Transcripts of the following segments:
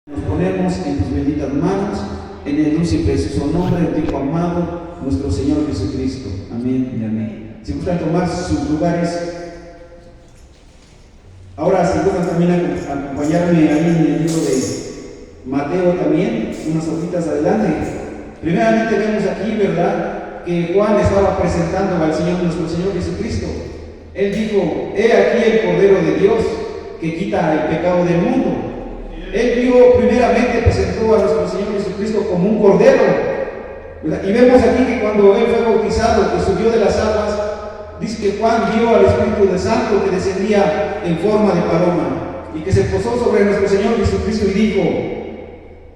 Nos ponemos en tus benditas manos, en el dulce y precioso nombre de tu Hijo amado, nuestro Señor Jesucristo. Amén y amén. Si gustan tomar sus lugares, ahora si gustan también acompañarme ahí en el libro de Mateo también, unas hojitas adelante. Primeramente vemos aquí, ¿verdad?, que Juan estaba presentando al Señor, nuestro Señor Jesucristo. Él dijo: he aquí el Cordero de Dios que quita el pecado del mundo. Él primeramente presentó a nuestro Señor Jesucristo como un cordero, ¿verdad? Y vemos aquí que cuando Él fue bautizado, que subió de las aguas, dice que Juan vio al Espíritu Santo que descendía en forma de paloma y que se posó sobre nuestro Señor Jesucristo y dijo: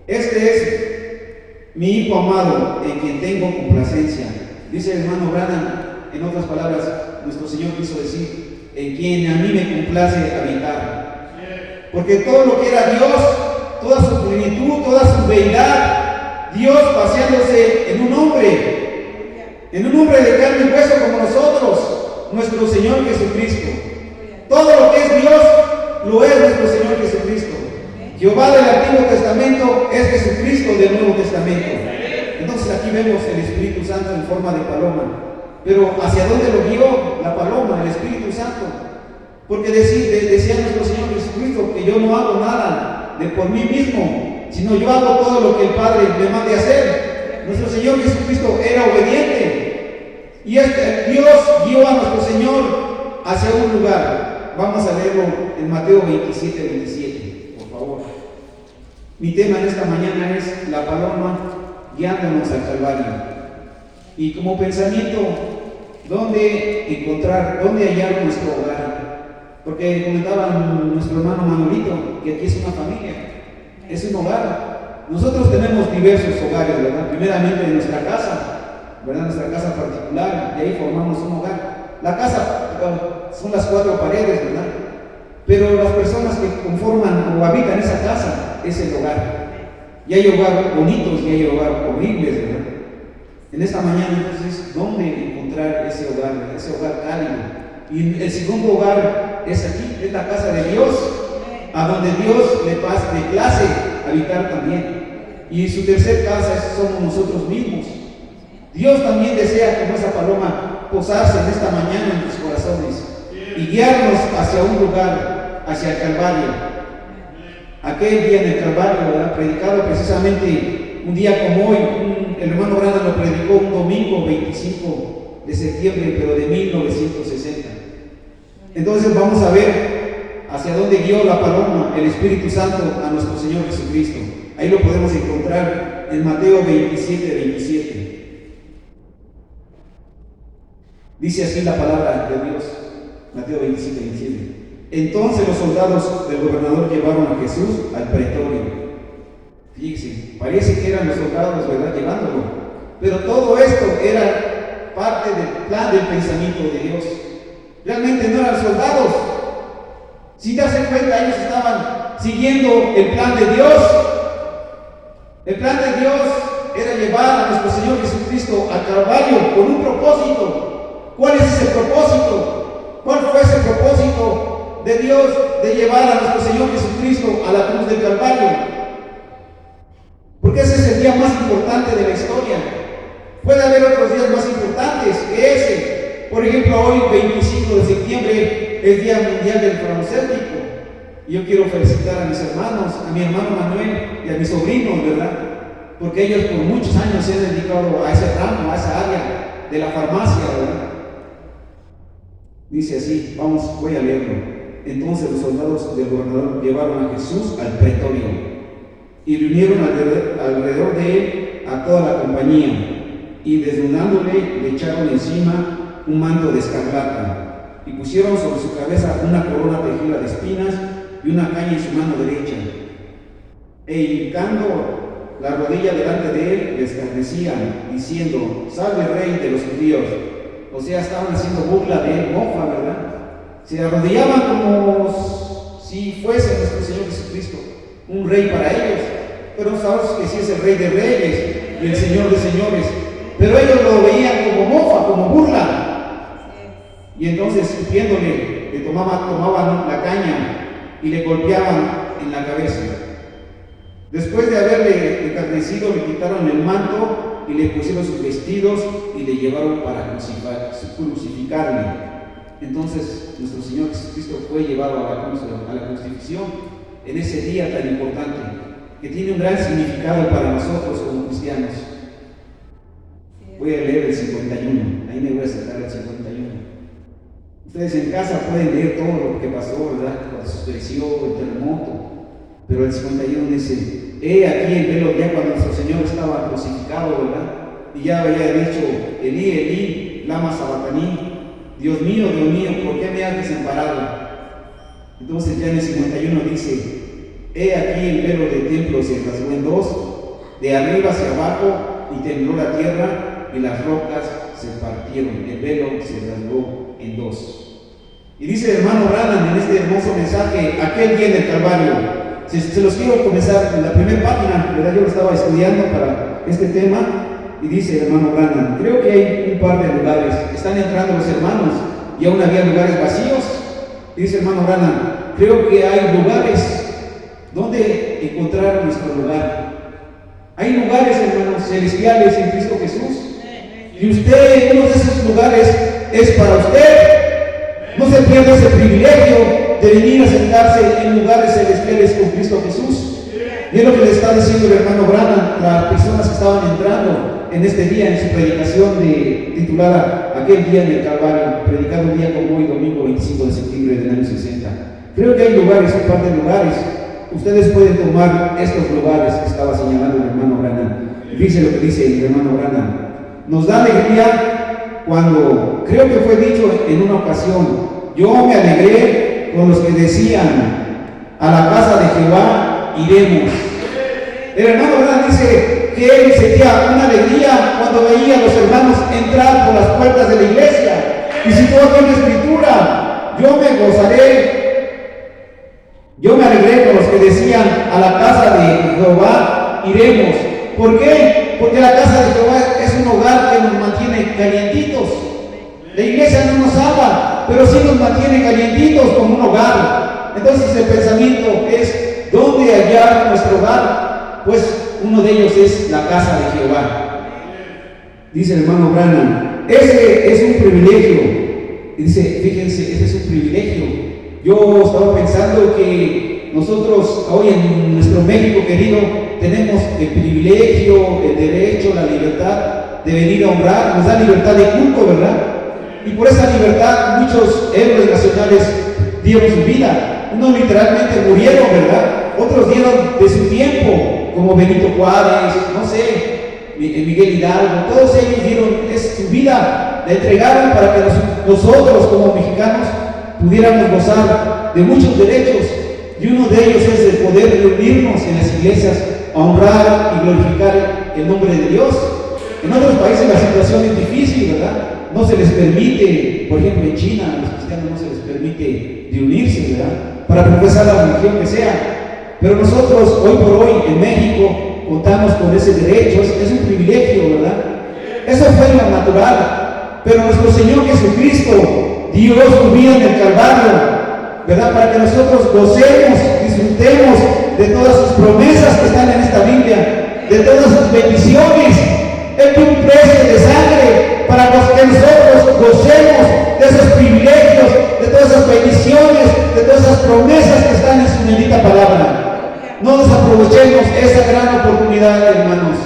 este es mi Hijo amado, en quien tengo complacencia. Dice el hermano Branham, en otras palabras, nuestro Señor quiso decir: en quien a mí me complace habitar. Porque todo lo que era Dios, toda su plenitud, toda su deidad, Dios paseándose en un hombre de carne y hueso como nosotros, nuestro Señor Jesucristo. Todo lo que es Dios, lo es nuestro Señor Jesucristo. Jehová del Antiguo Testamento es Jesucristo del Nuevo Testamento. Entonces aquí vemos el Espíritu Santo en forma de paloma. Pero ¿hacia dónde lo guió la paloma, el Espíritu Santo? Porque decía nuestro Señor Jesucristo que yo no hago nada de por mí mismo, sino yo hago todo lo que el Padre me mande hacer. Nuestro Señor Jesucristo era obediente. Y Dios guió a nuestro Señor hacia un lugar. Vamos a leerlo en Mateo 27, por favor. Mi tema en esta mañana es la paloma guiándonos al Calvario. Y como pensamiento, ¿dónde hallar nuestro hogar? Porque comentaba nuestro hermano Manolito que aquí es una familia, es un hogar. Nosotros tenemos diversos hogares, ¿verdad? Primeramente en nuestra casa, ¿verdad? Nuestra casa particular, y ahí formamos un hogar. La casa son las cuatro paredes, ¿verdad? Pero las personas que conforman o habitan esa casa es el hogar. Y hay hogares bonitos y hay hogares horribles, ¿verdad? En esta mañana, entonces, ¿dónde encontrar ese hogar cálido? Y el segundo hogar es aquí, es la casa de Dios, a donde Dios le place habitar también. Y su tercer casa somos nosotros mismos. Dios también desea, como esa paloma, posarse en esta mañana en tus corazones y guiarnos hacia un lugar, hacia el Calvario. Aquel día en el Calvario, ¿verdad?, predicado precisamente un día como hoy, el hermano Branham lo predicó un domingo 25 de septiembre, pero de 1960. Entonces vamos a ver hacia dónde guió la paloma, el Espíritu Santo, a nuestro Señor Jesucristo. Ahí lo podemos encontrar en Mateo 27. Dice así la palabra de Dios, Mateo 27. Entonces los soldados del gobernador llevaron a Jesús al pretorio. Fíjense, parece que eran los soldados, ¿verdad?, llevándolo. Pero todo esto era parte del plan del pensamiento de Dios. Realmente no eran soldados. Si te das cuenta, ellos estaban siguiendo el plan de Dios. El plan de Dios era llevar a nuestro Señor Jesucristo al Calvario con un propósito. ¿Cuál es ese propósito? ¿Cuál fue ese propósito de Dios de llevar a nuestro Señor Jesucristo a la cruz del Calvario? Porque ese es el día más importante de la historia. Puede haber otros días más importantes que ese. Por ejemplo, hoy, 25 de septiembre, es Día Mundial del Farmacéutico. Y yo quiero felicitar a mis hermanos, a mi hermano Manuel y a mis sobrinos, ¿verdad? Porque ellos por muchos años se han dedicado a ese ramo, a esa área de la farmacia, ¿verdad? Dice así, voy a leerlo. Entonces los soldados del gobernador llevaron a Jesús al pretorio y reunieron alrededor de él a toda la compañía, y desnudándole le echaron encima un manto de escarlata, y pusieron sobre su cabeza una corona tejida de espinas y una caña en su mano derecha, e hincando la rodilla delante de él, le escarnecían, diciendo: salve Rey de los judíos. O sea, estaban haciendo burla de él, mofa, ¿verdad? Se arrodillaban como si fuese nuestro Señor Jesucristo un rey para ellos, pero sabemos que sí es el Rey de Reyes y el Señor de Señores, pero ellos lo veían como mofa, como burla. Y entonces, escupiéndole, le tomaban la caña y le golpeaban en la cabeza. Después de haberle encarnecido, le quitaron el manto y le pusieron sus vestidos y le llevaron para crucificarle. Entonces, nuestro Señor Jesucristo fue llevado a la cruz, a la crucifixión, en ese día tan importante, que tiene un gran significado para nosotros como cristianos. Voy a leer el 51, ahí me voy a sacar el 51. Ustedes en casa pueden leer todo lo que pasó, ¿verdad? Cuando sucedió el terremoto. Pero el 51 dice: he aquí el velo, ya cuando nuestro Señor estaba crucificado, ¿verdad? Y ya había dicho: Elí, Elí, lama sabactaní, Dios mío, ¿por qué me has desamparado? Entonces ya en el 51 dice: he aquí el velo del templo se rasgó en dos, de arriba hacia abajo, y tembló la tierra, y las rocas se partieron. El velo se rasgó en dos. Y dice el hermano Branham en este hermoso mensaje, aquel día del Calvario. Se los quiero comenzar en la primera página, ¿verdad? Yo lo estaba estudiando para este tema, y dice el hermano Branham: creo que hay un par de lugares, están entrando los hermanos, y aún había lugares vacíos. Y dice el hermano Branham: creo que hay lugares donde encontrar nuestro lugar. Hay lugares, hermanos, celestiales en Cristo Jesús, y usted, uno de esos lugares es para usted. No se pierda ese privilegio de venir a sentarse en lugares celestiales con Cristo Jesús. Y es lo que le está diciendo el hermano Branham, las personas que estaban entrando en este día en su predicación titulada Aquel día en el Calvario, predicado un día como hoy, domingo 25 de septiembre del año 60. Creo que hay lugares, un par de lugares. Ustedes pueden tomar estos lugares que estaba señalando el hermano Branham. Dice lo que dice el hermano Branham: nos da alegría cuando, creo que fue dicho en una ocasión, yo me alegré con los que decían: a la casa de Jehová iremos. El hermano Branham dice que él sentía una alegría cuando veía a los hermanos entrar por las puertas de la iglesia. Y si todo aquí en la escritura: yo me gozaré, yo me alegré con los que decían: a la casa de Jehová iremos. ¿Por qué? Porque la casa de Jehová es un hogar que nos mantiene calientitos. La iglesia no nos ama, pero sí nos mantiene calientitos como un hogar. Entonces el pensamiento es: ¿dónde hallar nuestro hogar? Pues uno de ellos es la casa de Jehová. Dice el hermano Branham: ese es un privilegio. Dice, fíjense, ese es un privilegio. Yo estaba pensando que nosotros hoy en nuestro México querido tenemos el privilegio, el derecho, la libertad de venir a honrar. Nos da libertad de culto, ¿verdad? Y por esa libertad muchos héroes nacionales dieron su vida. Unos literalmente murieron, ¿verdad? Otros dieron de su tiempo, como Benito Juárez, no sé, Miguel Hidalgo. Todos ellos dieron su vida, la entregaron para que nosotros como mexicanos pudiéramos gozar de muchos derechos. Y uno de ellos es el poder reunirnos en las iglesias a honrar y glorificar el nombre de Dios. En otros países la situación es difícil, ¿verdad? No se les permite, por ejemplo en China, a los cristianos no se les permite reunirse, ¿verdad? Para profesar la religión que sea. Pero nosotros, hoy por hoy, en México, contamos con ese derecho, es un privilegio, ¿verdad? Eso fue lo natural. Pero nuestro Señor Jesucristo dio su vida en el Calvario, ¿verdad? Para que nosotros gocemos, disfrutemos de todas sus promesas que están en esta Biblia, de todas sus bendiciones. Él dio un precio de sangre para que nosotros gocemos de esos privilegios, de todas esas bendiciones, de todas esas promesas que están en su bendita palabra. No desaprovechemos esa gran oportunidad, hermanos.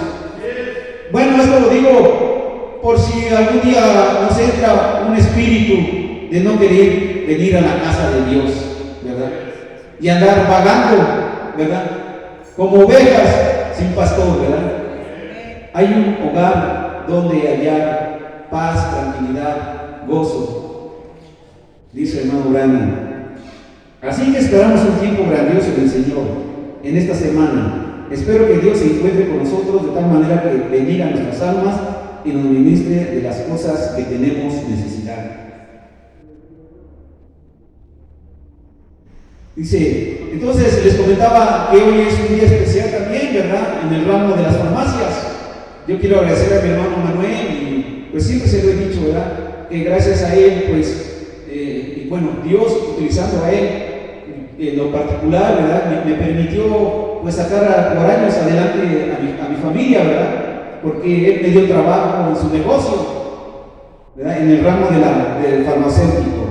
Bueno, esto lo digo por si algún día nos entra un espíritu de no querer venir a la casa de Dios, ¿verdad? Y andar vagando, ¿verdad? Como ovejas sin pastor, ¿verdad? Hay un hogar donde hallar paz, tranquilidad, gozo, dice el hermano Branham. Así que esperamos un tiempo grandioso del Señor en esta semana. Espero que Dios se encuentre con nosotros de tal manera que bendiga nuestras almas y nos ministre de las cosas que tenemos necesidad. Dice, entonces les comentaba que hoy es un día especial también, ¿verdad? En el ramo de las farmacias. Yo quiero agradecer a mi hermano Manuel y pues siempre se lo he dicho, ¿verdad? Que gracias a él, pues, y bueno, Dios utilizando a él en lo particular, ¿verdad? Me permitió pues sacar por años adelante a mi familia, ¿verdad? Porque él me dio trabajo en su negocio, ¿verdad? En el ramo del farmacéutico.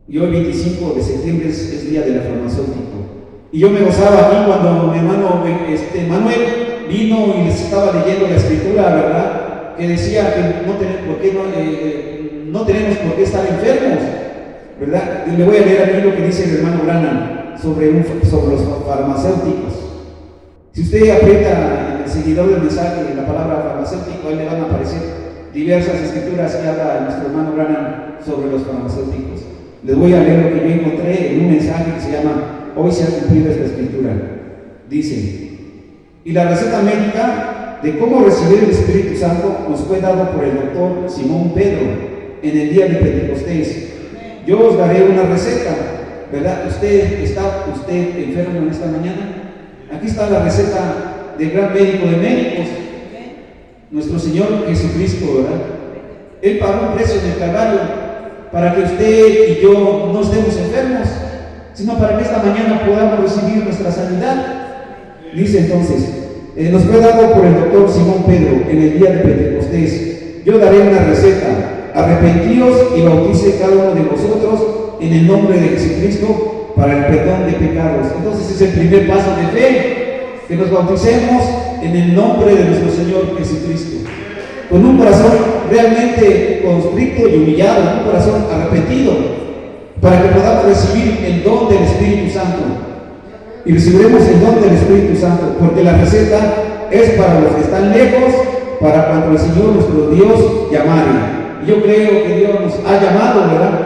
Y hoy 25 de septiembre es día del farmacéutico. Y yo me gozaba aquí cuando mi hermano Manuel vino y les estaba leyendo la escritura, ¿verdad? Que decía que no tenemos por qué estar enfermos, ¿verdad? Y le voy a leer aquí lo que dice el hermano Branham sobre los farmacéuticos. Si usted aprieta en el seguidor del mensaje la palabra farmacéutico, ahí le van a aparecer diversas escrituras que habla nuestro hermano Branham sobre los farmacéuticos. Les voy a leer lo que yo encontré en un mensaje que se llama Hoy se ha cumplido esta escritura. Dice: y la receta médica de cómo recibir el Espíritu Santo nos fue dado por el doctor Simón Pedro en el día de Pentecostés. Yo os daré una receta, ¿verdad? ¿Está usted enfermo en esta mañana? Aquí está la receta del gran médico de médicos, nuestro Señor Jesucristo, ¿verdad? Él pagó un precio en el Calvario para que usted y yo no estemos enfermos, sino para que esta mañana podamos recibir nuestra sanidad. Dice entonces, nos fue dado por el doctor Simón Pedro en el día de Pentecostés. Yo daré una receta: arrepentíos y bautice cada uno de vosotros en el nombre de Jesucristo para el perdón de pecados. Entonces es el primer paso de fe, que nos bauticemos en el nombre de nuestro Señor Jesucristo, con un corazón realmente constricto y humillado, un corazón arrepentido, para que podamos recibir el don del Espíritu Santo. Y recibiremos el don del Espíritu Santo, porque la receta es para los que están lejos, para cuando el Señor nuestro Dios llamare. Y yo creo que Dios nos ha llamado, ¿verdad?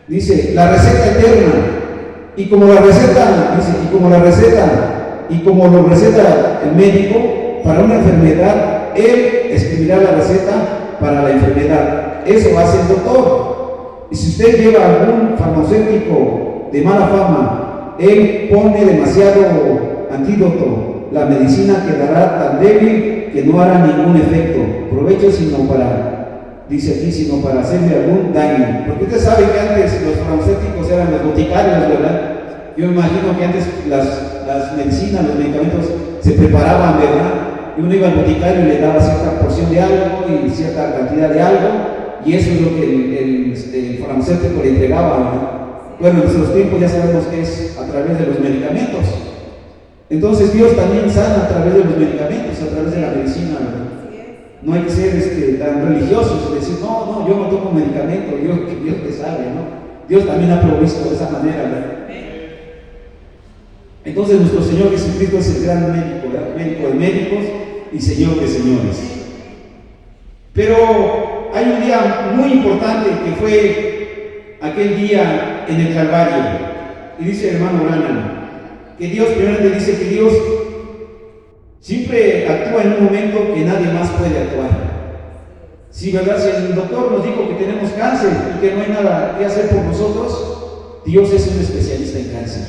Dice, la receta eterna. Y como lo receta el médico para una enfermedad, él escribirá la receta para la enfermedad. Eso hace el doctor. Y si usted lleva algún farmacéutico de mala fama, él pone demasiado antídoto. La medicina quedará tan débil que no hará ningún provecho, sino para hacerle algún daño. Porque usted sabe que antes los farmacéuticos eran los boticarios, ¿verdad? Yo me imagino que antes las medicinas, los medicamentos se preparaban, ¿verdad? Y uno iba al boticario y le daba cierta porción de algo y cierta cantidad de algo, y eso es lo que el farmacéutico le entregaba, ¿verdad? Bueno, en nuestros tiempos ya sabemos que es a través de los medicamentos. Entonces Dios también sana a través de los medicamentos, a través de la medicina, ¿verdad? No hay que ser tan religiosos y decir, no, yo no tomo medicamento, Dios te sabe, ¿no? Dios también ha provisto de esa manera, ¿verdad? Entonces nuestro Señor Jesucristo es el gran médico, ¿verdad? Médico de médicos y Señor de señores. Pero hay un día muy importante que fue aquel día en el Calvario. Y dice el hermano Branham que Dios, primero le dice que Dios siempre actúa en un momento que nadie más puede actuar. Sí, ¿verdad? Si el doctor nos dijo que tenemos cáncer y que no hay nada que hacer por nosotros, Dios es un especialista en cáncer.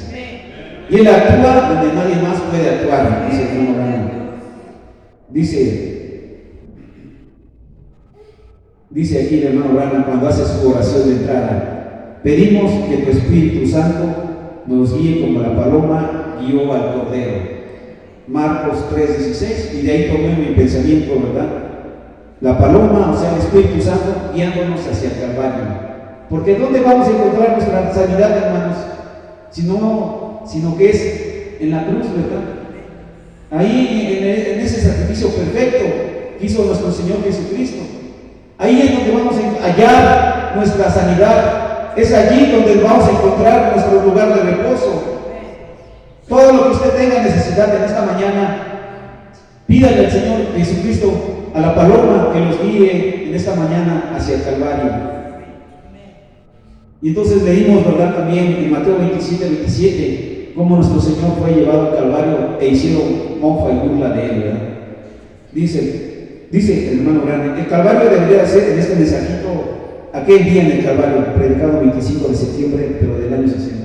Y Él actúa donde nadie más puede actuar, dice el hermano Branham. Dice aquí el hermano Branham cuando hace su oración de entrada: pedimos que tu Espíritu Santo nos guíe como la paloma guió al cordero. Marcos 3:16, y de ahí tomé mi pensamiento, ¿verdad? La paloma, o sea, el Espíritu Santo guiándonos hacia el Calvario. Porque ¿dónde vamos a encontrar nuestra sanidad, hermanos? Sino que es en la cruz, ¿verdad? Ahí, en ese sacrificio perfecto que hizo nuestro Señor Jesucristo. Ahí es donde vamos a hallar nuestra sanidad. Es allí donde vamos a encontrar nuestro lugar de reposo. Todo lo que usted tenga necesidad en esta mañana, pídale al Señor Jesucristo, a la paloma, que nos guíe en esta mañana hacia el Calvario. Y entonces leímos, ¿verdad?, también en Mateo 27, cómo nuestro Señor fue llevado al Calvario e hicieron mofa y burla de él, ¿verdad? Dice el hermano grande, el Calvario debería ser en este mensajito aquel día en el Calvario, predicado 25 de septiembre, pero del año 60.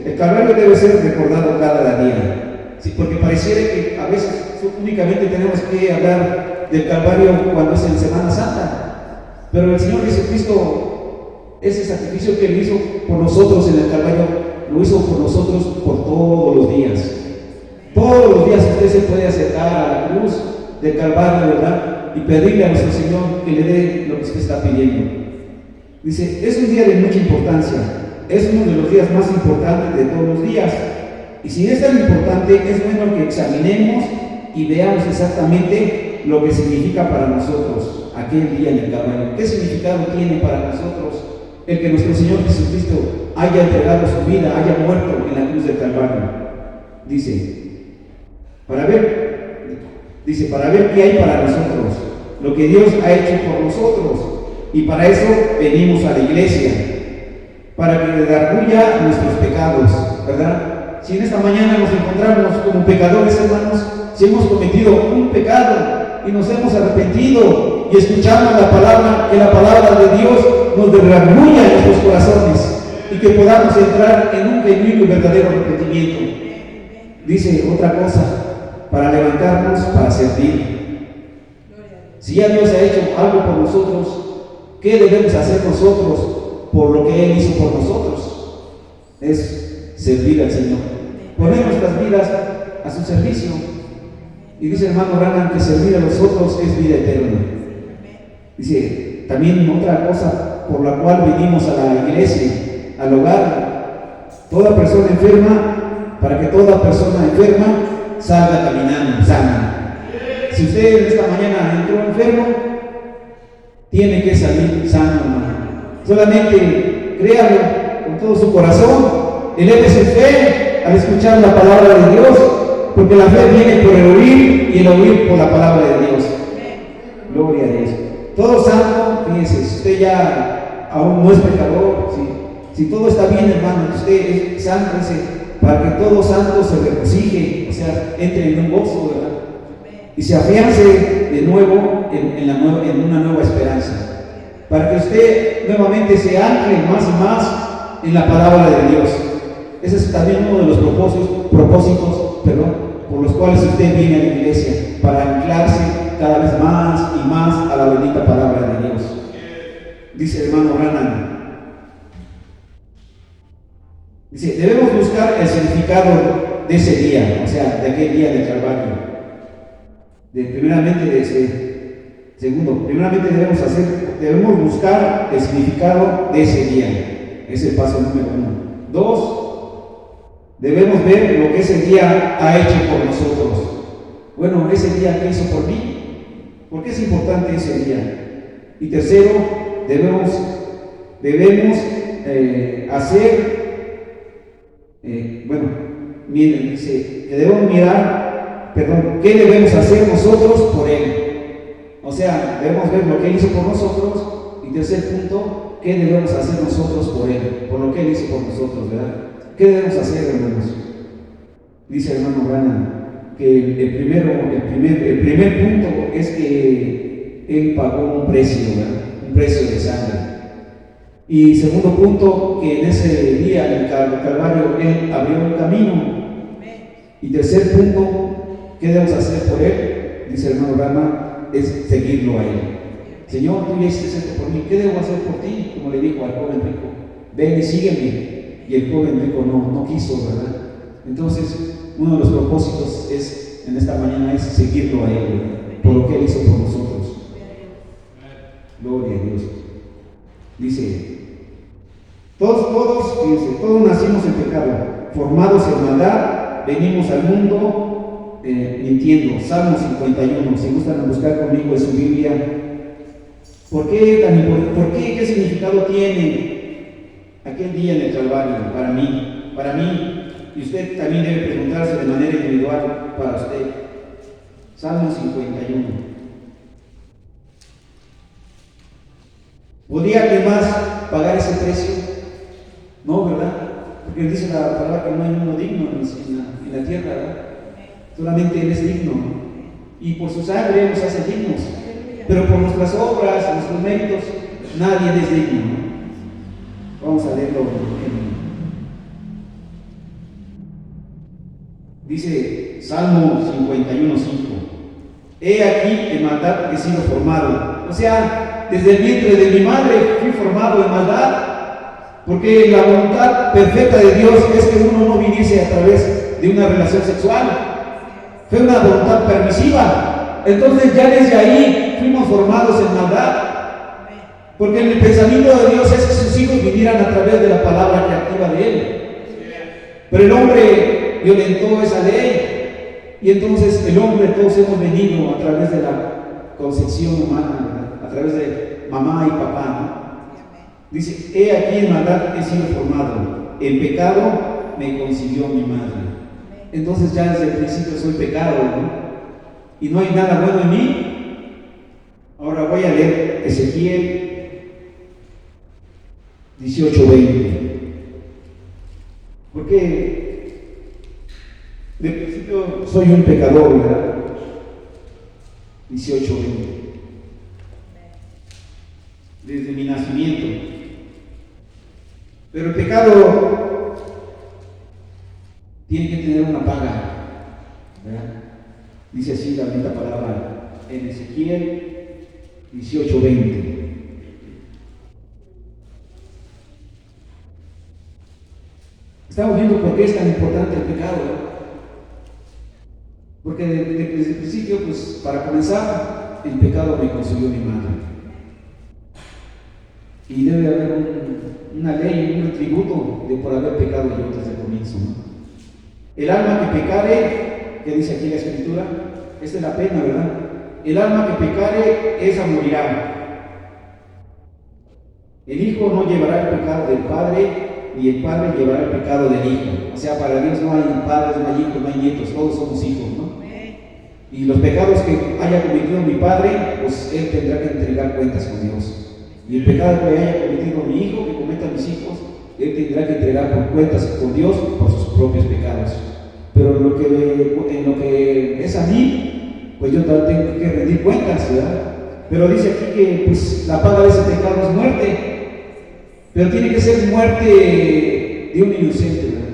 El Calvario debe ser recordado cada día. Sí, porque pareciera que a veces únicamente tenemos que hablar del Calvario cuando es en Semana Santa. Pero el Señor Jesucristo, ese sacrificio que Él hizo por nosotros en el Calvario, lo hizo por nosotros por todos los días. Todos los días usted se puede acercar a la cruz del Calvario, ¿verdad? Y pedirle a nuestro Señor que le dé lo que usted está pidiendo. Dice, es un día de mucha importancia, es uno de los días más importantes de todos los días. Y si es tan importante, es bueno que examinemos y veamos exactamente lo que significa para nosotros aquel día en el Calvario. ¿Qué significado tiene para nosotros el que nuestro Señor Jesucristo haya entregado su vida, haya muerto en la cruz del Calvario? Dice, para ver qué hay para nosotros, lo que Dios ha hecho por nosotros. Y para eso venimos a la iglesia, para que redarguya nuestros pecados, ¿verdad? Si en esta mañana nos encontramos como pecadores, hermanos, si hemos cometido un pecado y nos hemos arrepentido y escuchamos la palabra, que la palabra de Dios nos redarguya en nuestros corazones y que podamos entrar en un genuino y verdadero arrepentimiento. Dice otra cosa, para levantarnos, para servir. Si ya Dios ha hecho algo por nosotros, ¿qué debemos hacer nosotros por lo que Él hizo por nosotros? Es servir al Señor, poner nuestras vidas a su servicio. Y dice el hermano Branham que servir a los otros es vida eterna. Dice también otra cosa por la cual venimos a la iglesia, al hogar, toda persona enferma, para que toda persona enferma salga caminando, sana. Si usted en esta mañana entró enfermo, tiene que salir sano, hermano. Solamente créalo con todo su corazón, eleve su fe al escuchar la palabra de Dios, porque la fe viene por el oír y el oír por la palabra de Dios. Gloria a Dios. Todo santo, fíjense, si usted ya aún no es pecador, si todo está bien, hermano, que usted es santo, dice, para que todo santo se regocije, o sea, entre en un gozo, ¿verdad? Y se afiance de nuevo en una nueva esperanza, para que usted nuevamente se ancle más y más en la palabra de Dios. Ese es también uno de los propósitos, por los cuales usted viene a la iglesia, para anclarse cada vez más y más a la bendita palabra de Dios. Dice el hermano Branham, dice, debemos buscar el significado de ese día, o sea, de aquel día del Calvario. Primeramente debemos buscar el significado de ese día. Es el paso número 1. 2, debemos ver lo que ese día ha hecho por nosotros. Bueno, ese día que hizo por mí, ¿por qué es importante ese día? Y tercero, debemos hacer, miren, dice que debemos ¿qué debemos hacer nosotros por Él? O sea, debemos ver lo que Él hizo por nosotros. Y tercer punto, ¿qué debemos hacer nosotros por Él? Por lo que Él hizo por nosotros, ¿verdad? ¿Qué debemos hacer, hermanos? Dice el hermano Branham que el primer punto es que Él pagó un precio, ¿verdad? Un precio de sangre. Y segundo punto, que en ese día en el Calvario Él abrió un camino. Y tercer punto, ¿qué debemos hacer por Él? Dice el hermano Branham, es seguirlo a Él. Señor, tú ya hiciste esto por mí, ¿qué debo hacer por ti? Como le dijo al joven rico, ven y sígueme. Y el joven rico no quiso, ¿verdad? Entonces, uno de los propósitos en esta mañana es seguirlo a Él, por lo que Él hizo por nosotros. Gloria a Dios. Dice, todos nacimos en pecado, formados en maldad, venimos al mundo mintiendo. Salmo 51, si gustan buscar conmigo en su Biblia. ¿Por qué? ¿Qué significado tiene aquel día en el Calvario para mí? Y usted también debe preguntarse de manera individual para usted. Salmo 51. ¿Podría alguien más pagar ese precio? No, ¿verdad? Porque dice la palabra que no hay uno digno en la tierra, ¿verdad? Solamente Él es digno. Y por su sangre nos hace dignos. Pero por nuestras obras, nuestros méritos, nadie es digno, ¿no? Vamos a leerlo. Dice Salmo 51:5. He aquí en maldad he sido formado. O sea, desde el vientre de mi madre fui formado en maldad. Porque la voluntad perfecta de Dios es que uno no viniese a través de una relación sexual. Fue una voluntad permisiva. Entonces ya desde ahí fuimos formados en maldad. Porque el pensamiento de Dios es que sus hijos vinieran a través de la palabra creativa de Él. Pero el hombre violentó esa ley. Y entonces el hombre, todos hemos venido a través de la concepción humana, ¿verdad? A través de mamá y papá, ¿no? Dice, he aquí en maldad he sido formado, en pecado me concibió mi madre. Entonces ya desde el principio soy pecado, ¿no? Y no hay nada bueno en mí. Ahora voy a leer Ezequiel 18:20. Porque de principio soy un pecador, ¿verdad? 18:20. Desde mi nacimiento. Pero el pecado tiene que tener una paga, ¿verdad? Dice así la bendita palabra en Ezequiel 18:20. Estamos viendo por qué es tan importante el pecado, ¿verdad? Porque desde el principio, pues para comenzar, el pecado me consumió mi madre. Y debe haber una ley, un tributo de por haber pecado yo desde el comienzo, ¿no? El alma que pecare, que dice aquí la Escritura, esta es la pena, ¿verdad? El alma que pecare, esa morirá. El hijo no llevará el pecado del padre, ni el padre llevará el pecado del hijo. O sea, para Dios no hay padres, no hay hijos, no hay nietos, todos somos hijos, ¿no? Y los pecados que haya cometido mi padre, pues él tendrá que entregar cuentas con Dios. Y el pecado que haya cometido mi hijo, que cometa mis hijos, él tendrá que entregar cuentas con Dios por sus propios pecados. Pero en lo que es a mí, pues yo tengo que rendir cuentas, ¿verdad? Pero dice aquí que pues, la paga de ese pecado es muerte, pero tiene que ser muerte de un inocente, ¿verdad?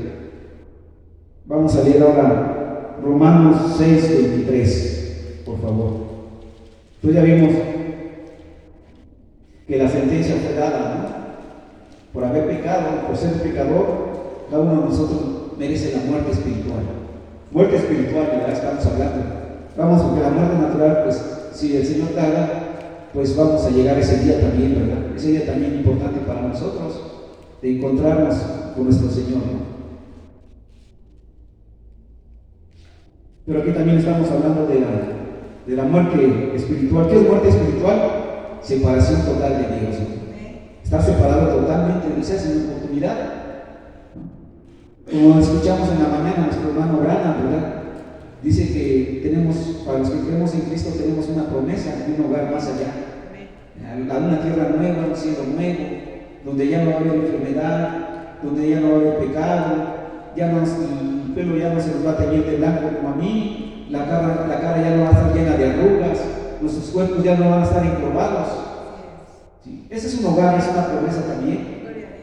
Vamos a leer ahora Romanos 6:23, por favor. Pues ya vimos que la sentencia fue dada, ¿no? Por haber pecado, por ser pecador, cada uno de nosotros merece la muerte espiritual. Muerte espiritual, ya estamos hablando. Vamos, porque la muerte natural, pues, si el Señor tarda, pues vamos a llegar a ese día también, ¿verdad? Ese día también importante para nosotros, de encontrarnos con nuestro Señor, ¿no? Pero aquí también estamos hablando de la muerte espiritual. ¿Qué es muerte espiritual? Separación total de Dios, ¿no? Estar separado totalmente, no sea sin oportunidad. Como escuchamos en la mañana nuestro hermano Branham, ¿verdad? Dice que tenemos, para los que creemos en Cristo, tenemos una promesa de un hogar más allá. Una tierra nueva, un cielo nuevo, donde ya no va a haber enfermedad, donde ya no va a haber pecado, el pelo ya no se nos va a teñir de blanco como a mí, la cara ya no va a estar llena de arrugas, nuestros cuerpos ya no van a estar encorvados. ¿Sí? Ese es un hogar, es una promesa también.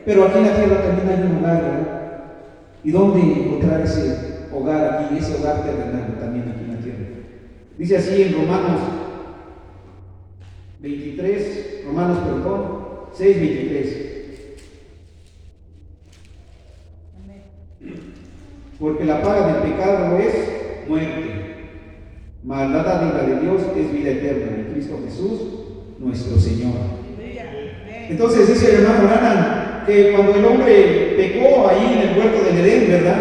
Pero aquí en la tierra también hay un hogar, ¿verdad? ¿Y dónde encontrar ese hogar aquí, ese hogar terrenal también aquí en la tierra? Dice así en Romanos 6:23. Porque la paga del pecado es muerte, mas la dádiva de Dios es vida eterna en Cristo Jesús, nuestro Señor. Entonces dice el hermano Branham que cuando el hombre pecó ahí en el huerto del Edén, ¿verdad?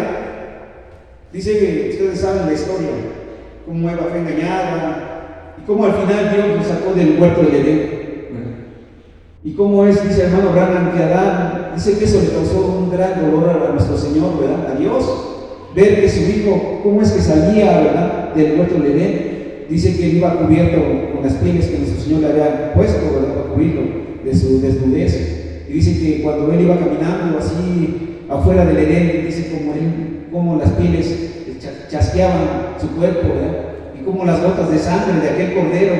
Dice que ustedes saben la historia, cómo Eva fue engañada y cómo al final Dios nos sacó del huerto del Edén, ¿verdad? Y cómo es, dice el hermano Branham, que Adán, dice que eso le causó un gran dolor a nuestro Señor, ¿verdad? A Dios, ver que su hijo, cómo es que salía, ¿verdad?, del huerto del Edén. Dice que él iba cubierto con las pieles que nuestro Señor le había puesto, ¿verdad?, para cubrirlo de su desnudez. Y dice que cuando él iba caminando así afuera del Edén, dice como las pieles chasqueaban su cuerpo, ¿verdad? Y como las gotas de sangre de aquel cordero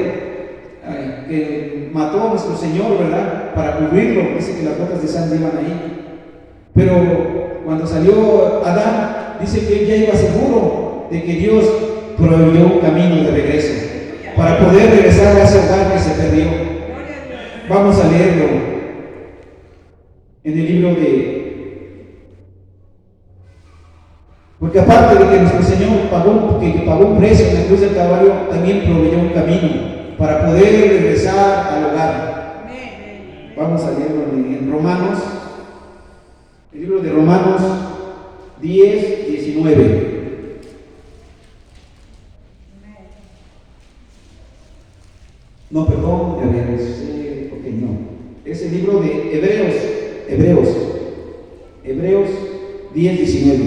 que mató a nuestro Señor, ¿verdad?, para cubrirlo. Dice que las gotas de sangre iban ahí. Pero cuando salió Adán, dice que él ya iba seguro de que Dios proveyó un camino de regreso para poder regresar a ese hogar que se perdió. Vamos a leerlo en el libro de... Porque aparte de que nuestro Señor pagó un precio en la cruz del Calvario, también proveyó un camino para poder regresar al hogar. Vamos a leerlo en Romanos, el libro de Romanos 10, 19. No, perdón, a ver, ok, no. Es el libro de Hebreos 10, 19.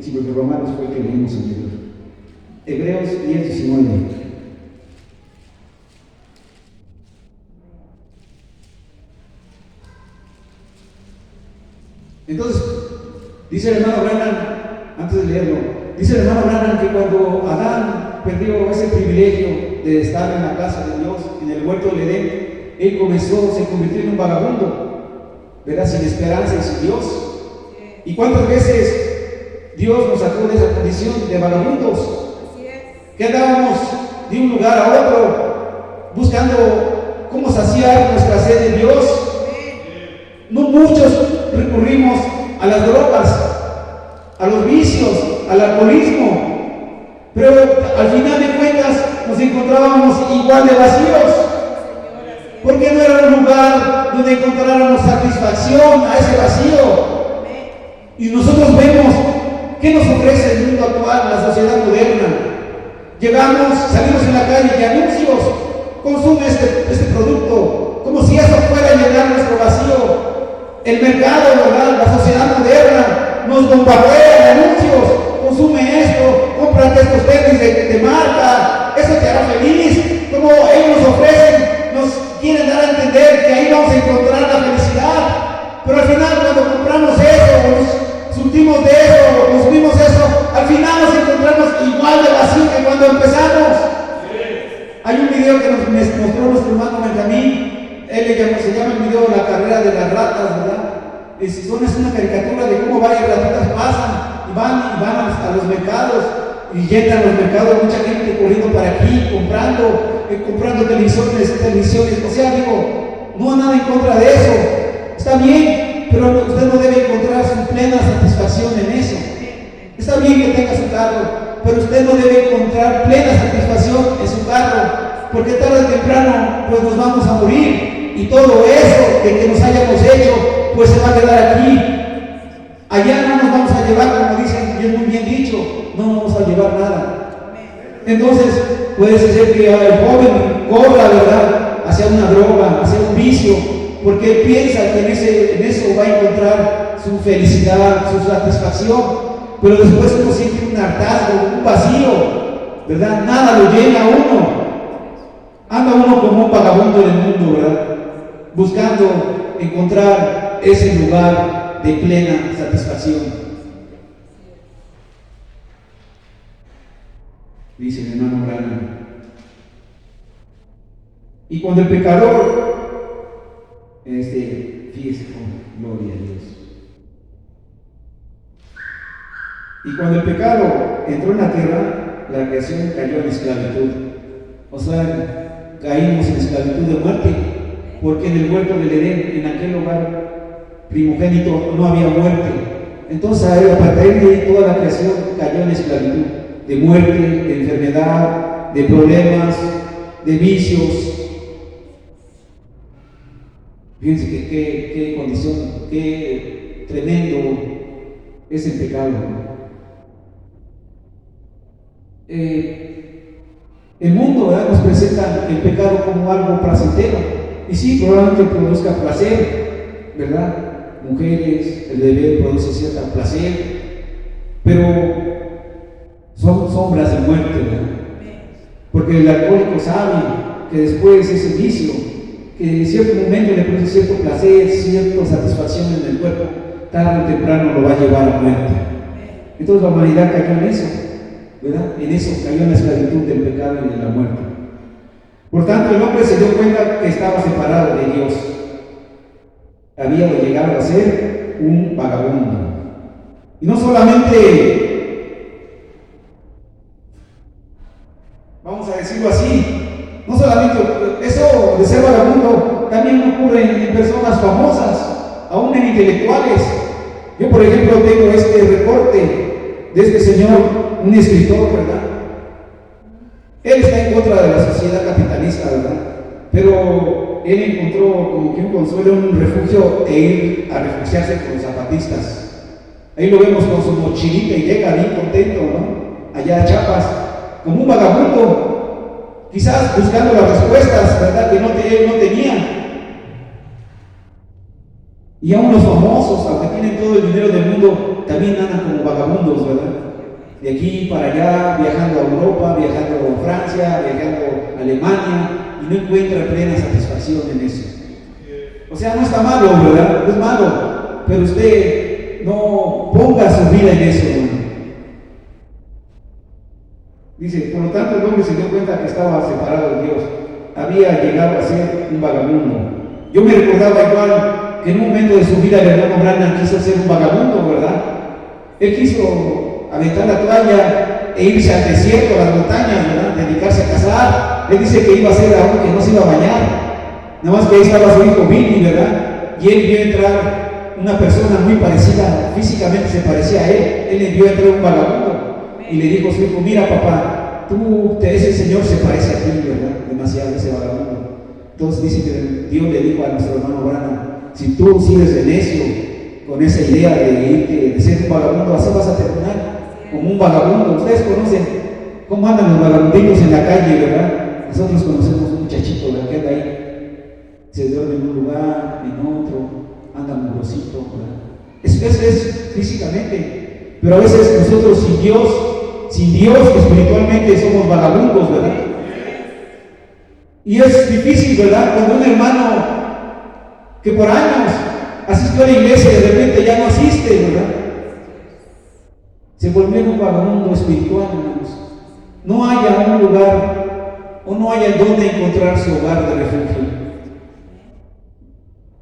Sí, porque Romanos fue el que leímos anterior. Hebreos 10, 19. Entonces, dice el hermano Branham, antes de leerlo, dice el hermano Branham que cuando Adán perdió ese privilegio de estar en la casa de Dios, en el huerto del Edén, él se convirtió en un vagabundo, ¿verdad? Sin esperanza y sin Dios. ¿Y cuántas veces Dios nos sacó de esa condición de vagabundos? Que andábamos de un lugar a otro buscando cómo saciar nuestra sed de Dios. No muchos recurrimos a las drogas, a los vicios, al alcoholismo, pero al final de cuentas nos encontrábamos igual de vacíos, porque no era un lugar donde encontráramos satisfacción a ese vacío. Y nosotros vemos qué nos ofrece el mundo actual, la sociedad moderna. Llegamos, salimos en la calle y anuncios, consume este producto, como si eso fuera a llenar nuestro vacío. El mercado, ¿verdad? La sociedad moderna nos bombardea de anuncios, consume esto, cómprate estos tenis de marca, eso te hará feliz. Como ellos nos ofrecen, nos quieren dar a entender que ahí vamos a encontrar la felicidad, pero al final cuando compramos eso, nos surtimos de eso, consumimos eso, al final nos encontramos igual de vacío que cuando empezamos. Hay un video que nos mostró nuestro hermano Benjamín. Se llama el video La carrera de las ratas, ¿verdad? Es una caricatura de cómo varias ratitas pasan y van a los mercados y llegan a los mercados mucha gente corriendo para aquí, comprando televisiones. O sea, digo, no hay nada en contra de eso. Está bien, pero usted no debe encontrar su plena satisfacción en eso. Está bien que tenga su carro, pero usted no debe encontrar plena satisfacción en su carro, porque tarde o temprano pues nos vamos a morir. Y todo eso de que nos hayamos hecho, pues se va a quedar aquí. Allá no nos vamos a llevar, como dicen, y es muy bien dicho, no vamos a llevar nada. Entonces, puede ser que el joven corra, ¿verdad?, hacia una droga, hacia un vicio, porque piensa que en eso va a encontrar su felicidad, su satisfacción, pero después uno siente un hartazgo, un vacío, ¿verdad? Nada lo llena a uno. Anda uno como un vagabundo del mundo, ¿verdad?, buscando encontrar ese lugar de plena satisfacción. Dice el hermano Branham. Y cuando el pecador, fíjese, gloria a Dios. Y cuando el pecado entró en la tierra, la creación cayó en esclavitud. O sea, caímos en esclavitud de muerte. Porque en el huerto del Edén, en aquel hogar primogénito, no había muerte. Entonces, a partir de ahí, toda la creación cayó en esclavitud, de muerte, de enfermedad, de problemas, de vicios. Fíjense que qué condición, qué tremendo es el pecado. El mundo, ¿verdad?, nos presenta el pecado como algo placentero. Y sí, probablemente produzca placer, ¿verdad? Mujeres, el bebé produce cierto placer, pero son sombras de muerte, ¿verdad? Porque el alcohólico sabe que después ese vicio, que en cierto momento le produce cierto placer, cierta satisfacción en el cuerpo, tarde o temprano lo va a llevar a muerte. Entonces la humanidad cayó en eso, ¿verdad? En eso cayó en la esclavitud del pecado y de la muerte. Por tanto, el hombre se dio cuenta que estaba separado de Dios. Había llegado a ser un vagabundo. Y no solamente, vamos a decirlo así, no solamente eso de ser vagabundo, también ocurre en personas famosas. aún en intelectuales. Yo, por ejemplo, tengo este reporte de este señor, un escritor, ¿verdad? Él está en contra de la sociedad capitalista, ¿verdad? Pero él encontró como que un consuelo, un refugio de ir a refugiarse con los zapatistas. Ahí lo vemos con su mochilita y llega bien contento, ¿no? Allá a Chiapas, como un vagabundo, quizás buscando las respuestas, ¿verdad? Que él no tenía. Y aún los famosos, aunque tienen todo el dinero del mundo, también andan como vagabundos, ¿verdad? De aquí para allá, viajando a Europa, viajando a Francia, viajando a Alemania, y no encuentra plena satisfacción en eso. O sea, no está malo, ¿verdad? No es malo, pero usted no ponga su vida en eso, ¿no? Dice, por lo tanto el hombre se dio cuenta que estaba separado de Dios, había llegado a ser un vagabundo. Yo me recordaba igual que en un momento de su vida el hermano Branham quiso ser un vagabundo, ¿verdad? Él quiso aventar la toalla e irse al desierto, a las montañas, ¿verdad? Dedicarse a cazar. Él dice que iba a ser algo que no se iba a bañar. Nada más que ahí estaba su hijo Billy, ¿verdad? Y él vio entrar una persona muy parecida, físicamente se parecía a él. Él le vio entrar un vagabundo y le dijo a su hijo, mira papá, ese señor se parece a ti, ¿verdad? Demasiado ese vagabundo. Entonces dice que Dios le dijo a nuestro hermano Branham, si tú sigues de necio con esa idea de ser un vagabundo, así vas a terminar como un vagabundo. Ustedes conocen cómo andan los vagabunditos en la calle, ¿verdad? Nosotros conocemos un muchachito, ¿verdad? Que anda ahí, se duerme en un lugar, en otro, anda mugrosito, ¿verdad? Eso es físicamente, pero a veces nosotros sin Dios espiritualmente somos vagabundos, ¿verdad? Y es difícil, ¿verdad? Cuando un hermano que por años asistió a la iglesia y de repente ya no asiste, ¿verdad? Se volvió en un vagabundo espiritual, hermanos. No haya un lugar o no haya donde encontrar su hogar de refugio.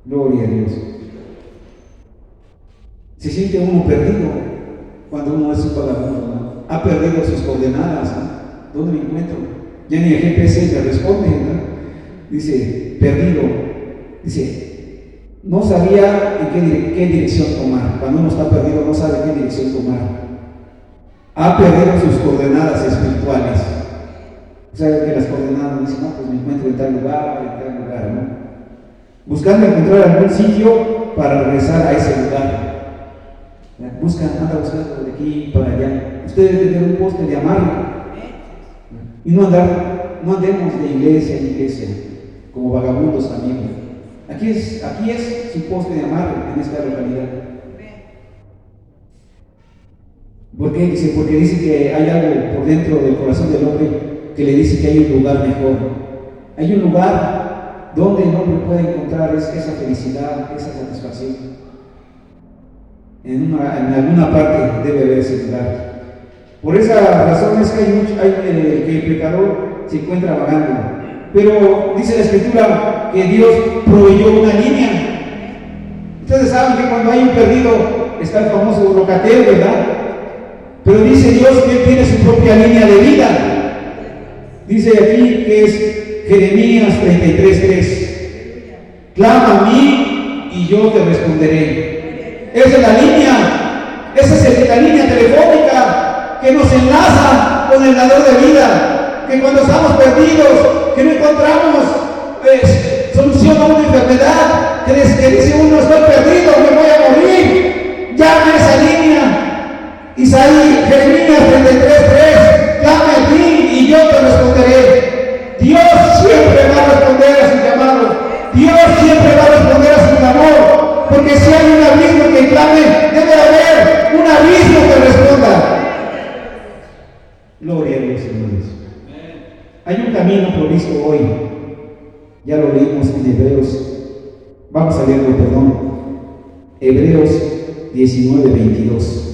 Gloria a Dios. Se siente uno perdido cuando uno es un vagabundo, ¿no? Ha perdido sus coordenadas, ¿no? ¿Dónde me encuentro? Ya ni el GPS le responde, ¿no? Dice, perdido. Dice, no sabía en qué dirección tomar. Cuando uno está perdido no sabe qué dirección tomar. Ha perdido sus coordenadas espirituales. O sea, que las coordenadas dicen, no, pues me encuentro en tal lugar, ¿no? Buscando encontrar algún sitio para regresar a ese lugar. Anda buscando de aquí para allá. Usted debe tener un poste de amarre. Y no andemos de iglesia en iglesia, como vagabundos también. Aquí es su poste de amarre en esta localidad. ¿Por qué? Porque dice que hay algo por dentro del corazón del hombre que le dice que hay un lugar mejor. Hay un lugar donde el hombre puede encontrar esa felicidad, esa satisfacción. En alguna parte debe haber ese lugar. Por esa razón es que que el pecador se encuentra vagando. Pero dice la Escritura que Dios proveyó una línea. Ustedes saben que cuando hay un perdido está el famoso locatel, ¿verdad? Pero dice Dios que Él tiene su propia línea de vida. Dice aquí que es Jeremías 33:3. Clama a mí y yo te responderé. Esa es la línea. Esa es la línea telefónica que nos enlaza con el dador de vida. Que cuando estamos perdidos, que no encontramos solución a una enfermedad, que dice uno, estoy perdido, me voy a morir, llame a esa línea. Jeremías 33:3, llame a mí y yo te responderé. Dios siempre va a responder a su llamado. Dios siempre va a responder a su clamor, porque si hay un abismo que clame, debe haber un abismo que responda. Gloria a Dios, hermanos. Hay un camino provisto hoy. Ya lo leímos en Hebreos. Vamos a leerlo, perdón. Hebreos 19:22.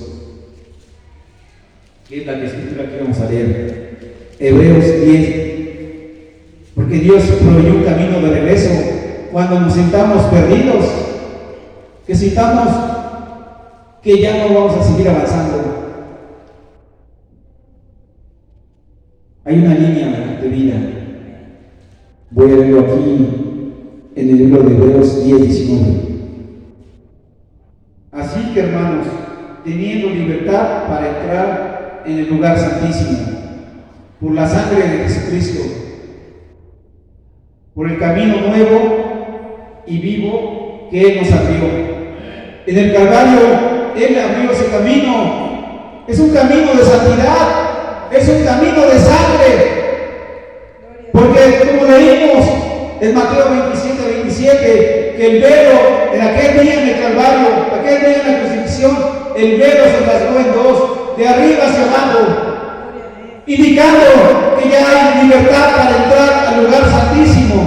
Que es la escritura que vamos a leer. Hebreos 10. Porque Dios proveyó un camino de regreso cuando nos sintamos perdidos, que sintamos que ya no vamos a seguir avanzando. Hay una línea de vida. Voy a leerlo aquí en el libro de Hebreos 10:19. hermanos, teniendo libertad para entrar en el lugar santísimo, por la sangre de Jesucristo, por el camino nuevo y vivo que Él nos abrió. En el Calvario, Él abrió ese camino. Es un camino de santidad, es un camino de sangre. Porque como leímos en Mateo 27, que el velo en aquel día en el Calvario, aquel día en la crucifixión, el velo se rasgó en dos, de arriba hacia abajo, indicando que ya hay libertad para entrar al lugar santísimo.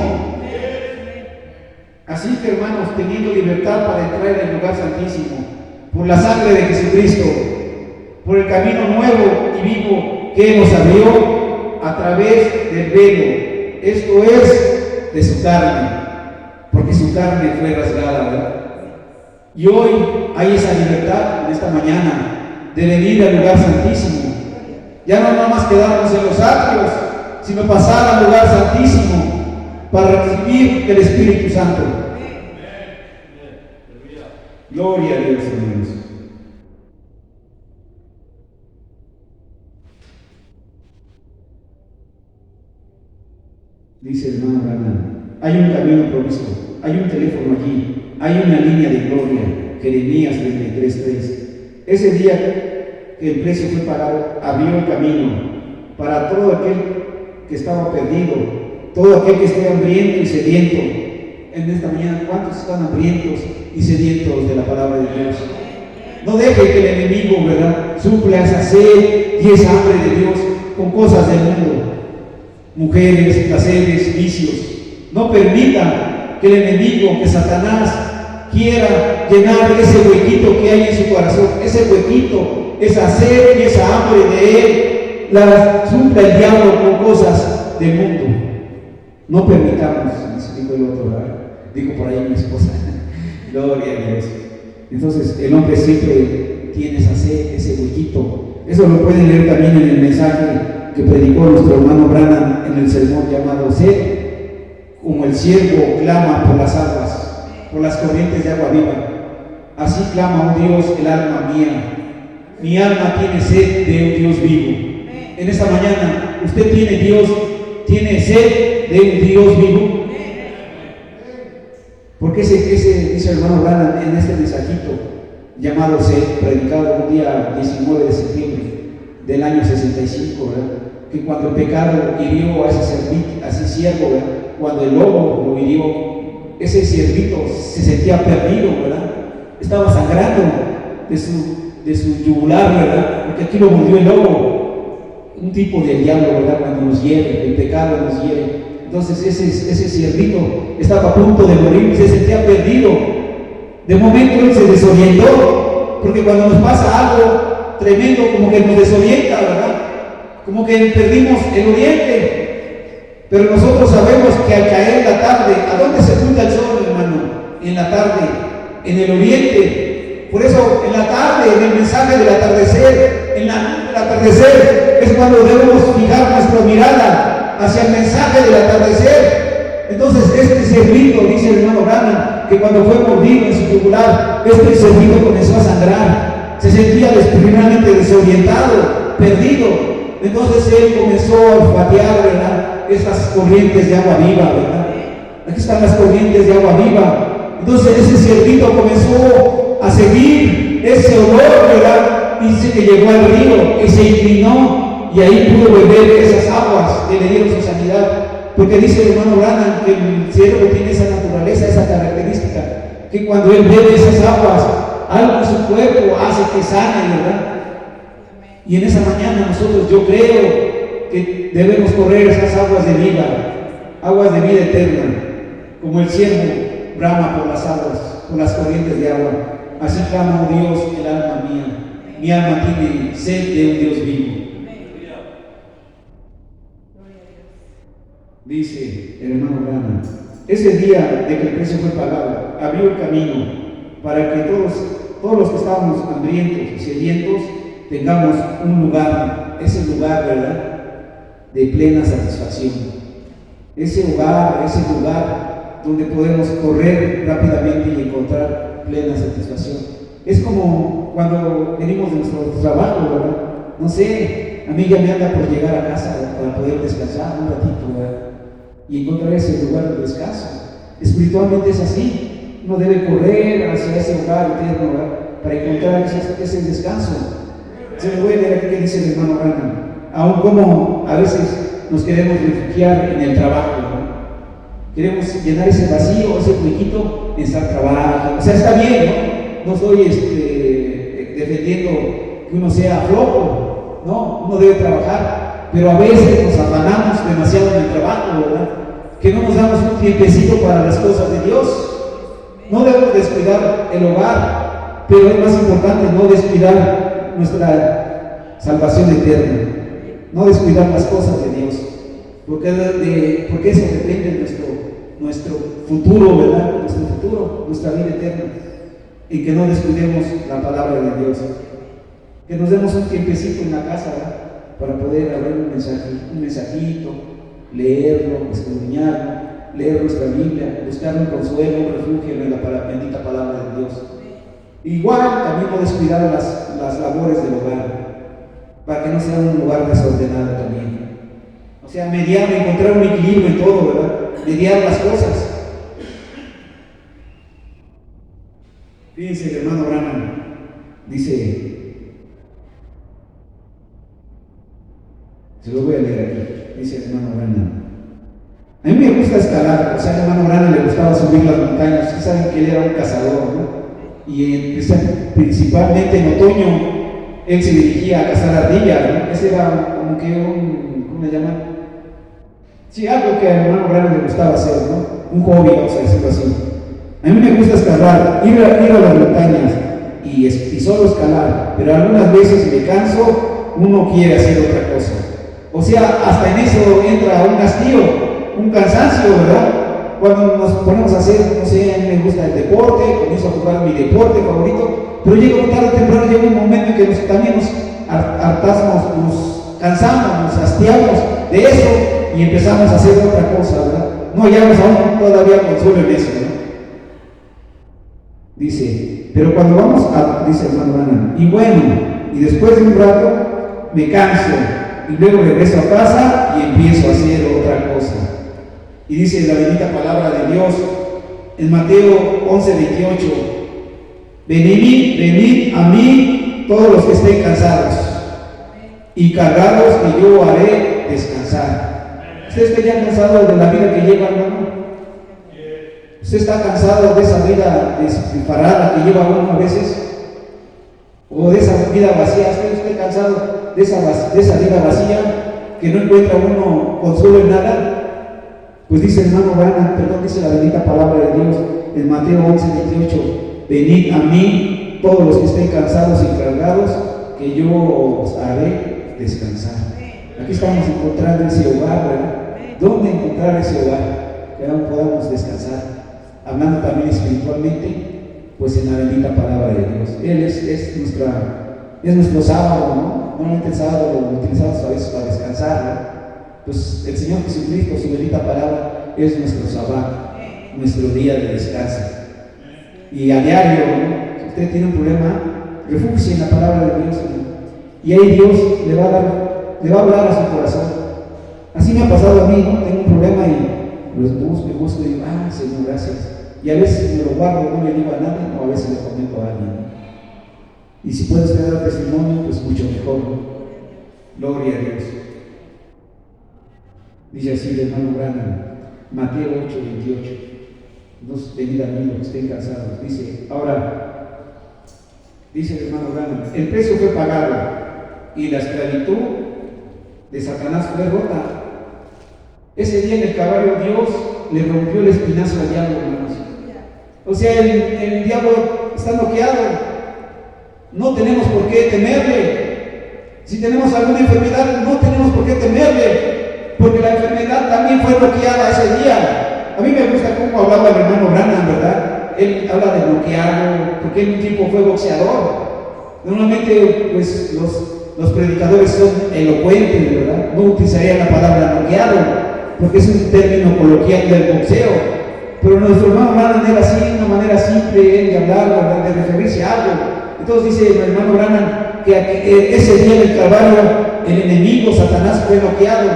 Así que, hermanos, teniendo libertad para entrar en el lugar santísimo, por la sangre de Jesucristo, por el camino nuevo y vivo que nos abrió a través del velo, esto es de su carne, porque su carne fue rasgada, ¿verdad? Y hoy hay esa libertad en esta mañana de venir al lugar santísimo. Ya no nada más quedarnos en los atrios, sino pasar al lugar santísimo para recibir el Espíritu Santo. Gloria a Dios, hermanos. Dice el hermano Branham, hay un camino provisto, hay un teléfono allí, hay una línea de gloria, Jeremías 33:3. Ese día que el precio fue pagado, abrió el camino para todo aquel que estaba perdido, todo aquel que esté hambriento y sediento. En esta mañana, ¿cuántos están hambrientos y sedientos de la palabra de Dios? No deje que el enemigo, ¿verdad?, supla esa sed y esa hambre de Dios con cosas del mundo. Mujeres, placeres, vicios. No permita que el enemigo, que Satanás, quiera llenar ese huequito que hay en su corazón, ese huequito, esa sed y esa hambre de él, la supla el diablo con cosas del mundo. No permitamos, dijo el otro, ¿verdad? Dijo por ahí mi esposa, gloria a Dios. Entonces el hombre siempre tiene esa sed, ese huequito. Eso lo pueden leer también en el mensaje que predicó nuestro hermano Branham en el sermón llamado Sed, como el siervo clama por las aguas, por las corrientes de agua viva. Así clama, oh Dios, el alma mía. Mi alma tiene sed de un Dios vivo. En esta mañana, usted tiene sed de un Dios vivo. Porque dice el hermano Branham en este mensajito llamado Sed, predicado un día 19 de septiembre del año 65, ¿verdad?, que cuando el pecado hirió a ese siervo, ¿verdad?, cuando el lobo lo hirió, ese siervito se sentía perdido, ¿verdad?, estaba sangrando de su yugular, ¿verdad?, porque aquí lo mordió el lobo, un tipo de diablo, ¿verdad?, cuando nos hiere, el pecado nos hiere. Entonces ese siervito estaba a punto de morir, se sentía perdido. De momento él se desorientó, porque cuando nos pasa algo tremendo, como que nos desorienta, ¿verdad?, como que perdimos el oriente. Pero nosotros sabemos que al caer la tarde, ¿a dónde se oculta el sol, hermano? En la tarde, en el oriente. Por eso en la tarde, en el mensaje del atardecer, en la luz del atardecer, es cuando debemos fijar nuestra mirada hacia el mensaje del atardecer. Entonces este siervito, dice el hermano Branham, que cuando fue mordido en su yugular, este siervito comenzó a sangrar, se sentía primeramente desorientado, perdido. Entonces él comenzó a olfatear, ¿verdad?, estas corrientes de agua viva, ¿verdad? Aquí están las corrientes de agua viva. Entonces ese siervito comenzó a seguir ese olor, ¿verdad? Y dice que llegó al río y se inclinó y ahí pudo beber esas aguas que le dieron su sanidad. Porque dice el hermano Branham que el siervo tiene esa naturaleza, esa característica, que cuando él bebe esas aguas, algo en su cuerpo hace que sane, ¿verdad? Y en esa mañana nosotros, yo creo que debemos correr esas aguas de vida eterna, como el siervo brama por las aguas, por las corrientes de agua. Así clama, oh Dios, el alma mía. Mi alma tiene sed de un Dios vivo. Dice el hermano Branham, ese día de que el precio fue pagado, abrió el camino para que todos los que estábamos hambrientos y sedientos tengamos un lugar, ese lugar, ¿verdad?, de plena satisfacción. Ese lugar donde podemos correr rápidamente y encontrar plena satisfacción. Es como cuando venimos de nuestro trabajo, ¿verdad? No sé, a mí ya me anda por llegar a casa, ¿verdad?, para poder descansar un ratito, ¿verdad?, y encontrar ese lugar de descanso. Espiritualmente es así. Uno debe correr hacia ese hogar eterno, ¿verdad?, para encontrar ese descanso. Se me voy a leer aquí que dice el hermano Branham. Aun como a veces nos queremos refugiar en el trabajo, ¿no? Queremos llenar ese vacío, ese huequito en estar trabajando. O sea, está bien, ¿no? No estoy defendiendo que uno sea flojo, ¿no? Uno debe trabajar, pero a veces nos afanamos demasiado en el trabajo, ¿verdad? Que no nos damos un tiempecito para las cosas de Dios. No debemos descuidar el hogar, pero es más importante no descuidar nuestra salvación eterna, no descuidar las cosas de Dios, porque eso depende de nuestro futuro, ¿verdad? Nuestro futuro, nuestra vida eterna, y que no descuidemos la palabra de Dios, que nos demos un tiempecito en la casa, ¿verdad?, para poder abrir un mensajito, leerlo, escudriñarlo, leer nuestra Biblia, buscar un consuelo, un refugio en la bendita palabra de Dios. Igual también no descuidar las labores del hogar, para que no sea un lugar desordenado también. O sea, mediar, encontrar un equilibrio en todo, ¿verdad? Mediar las cosas. Fíjense, el hermano Branham dice, se lo voy a leer aquí, dice el hermano Branham. A mí me gusta escalar, o sea, al hermano Branham le gustaba subir las montañas. Ustedes saben que él era un cazador, ¿no? Y principalmente en otoño él se dirigía a cazar ardillas, ¿no? Ese era como que ¿cómo le llaman? Sí, algo que al hermano Branham le gustaba hacer, ¿no? Un hobby, vamos a decirlo así. A mí me gusta escalar, ir a las montañas y solo escalar, pero algunas veces me canso, uno quiere hacer otra cosa. O sea, hasta en eso entra un hastío, un cansancio, ¿verdad? Cuando nos ponemos a hacer, no sé, a mí me gusta el deporte, comienzo a jugar mi deporte favorito, pero llega tarde o temprano, llega un momento en que también nos hartamos, nos cansamos, nos hastiamos de eso y empezamos a hacer otra cosa, ¿verdad? No hallamos aún todavía consuelo en eso, ¿no? Dice, pero cuando vamos dice el hermano Branham, y bueno, y después de un rato me canso y luego regreso a casa y empiezo a hacer otra cosa. Y dice la bendita palabra de Dios en Mateo 11:28, venid a mí todos los que estén cansados y cargados, que yo haré descansar. ¿Usted está ya cansado de la vida que lleva, hermano? ¿Usted está cansado de esa vida disparada que lleva uno a veces? ¿O de esa vida vacía? ¿Usted está cansado de esa vida vacía que no encuentra uno consuelo en nada? Pues dice el hermano Branham, dice la bendita palabra de Dios en Mateo 11:28, venid a mí todos los que estén cansados y cargados, que yo os haré descansar. Aquí estamos encontrando ese hogar, ¿verdad? ¿Dónde encontrar ese hogar? Que aún podamos descansar. Hablando también espiritualmente, pues en la bendita palabra de Dios. Él es nuestro sábado, ¿no? Normalmente el sábado lo utilizamos a veces para descansar, ¿no? Pues el Señor Jesucristo, su bendita palabra, es nuestro sábado, nuestro día de descanso. Y a diario, ¿no?, si usted tiene un problema, refúgiese en la palabra de Dios, ¿no?, y ahí Dios le va a hablar a su corazón. Así me ha pasado a mí, ¿no? Tengo un problema y los busco y digo, Señor, gracias. Y a veces me lo guardo, no le digo a nadie, o a veces le comento a alguien, ¿no? Y si puedes dar testimonio, pues mucho mejor, ¿no? Gloria a Dios. Dice así el hermano Branham, Mateo 8:28, venid a mí los que estén cansados. Dice, ahora, dice el hermano Branham, el precio fue pagado y la esclavitud de Satanás fue rota. Ese día en el Calvario Dios le rompió el espinazo al diablo, hermanos. O sea, el diablo está noqueado. No tenemos por qué temerle. Si tenemos alguna enfermedad, no tenemos por qué temerle, porque la enfermedad también fue bloqueada ese día. A mí me gusta cómo hablaba el hermano Branham, ¿verdad? Él habla de bloqueado, porque él un tiempo fue boxeador. Normalmente, pues, los predicadores son elocuentes, ¿verdad? No utilizarían la palabra bloqueado, porque es un término coloquial del boxeo. Pero nuestro hermano Branham era así, una manera simple de hablar, ¿verdad? De referirse a algo. Entonces dice el hermano Branham que ese día del Calvario el enemigo, Satanás, fue noqueado.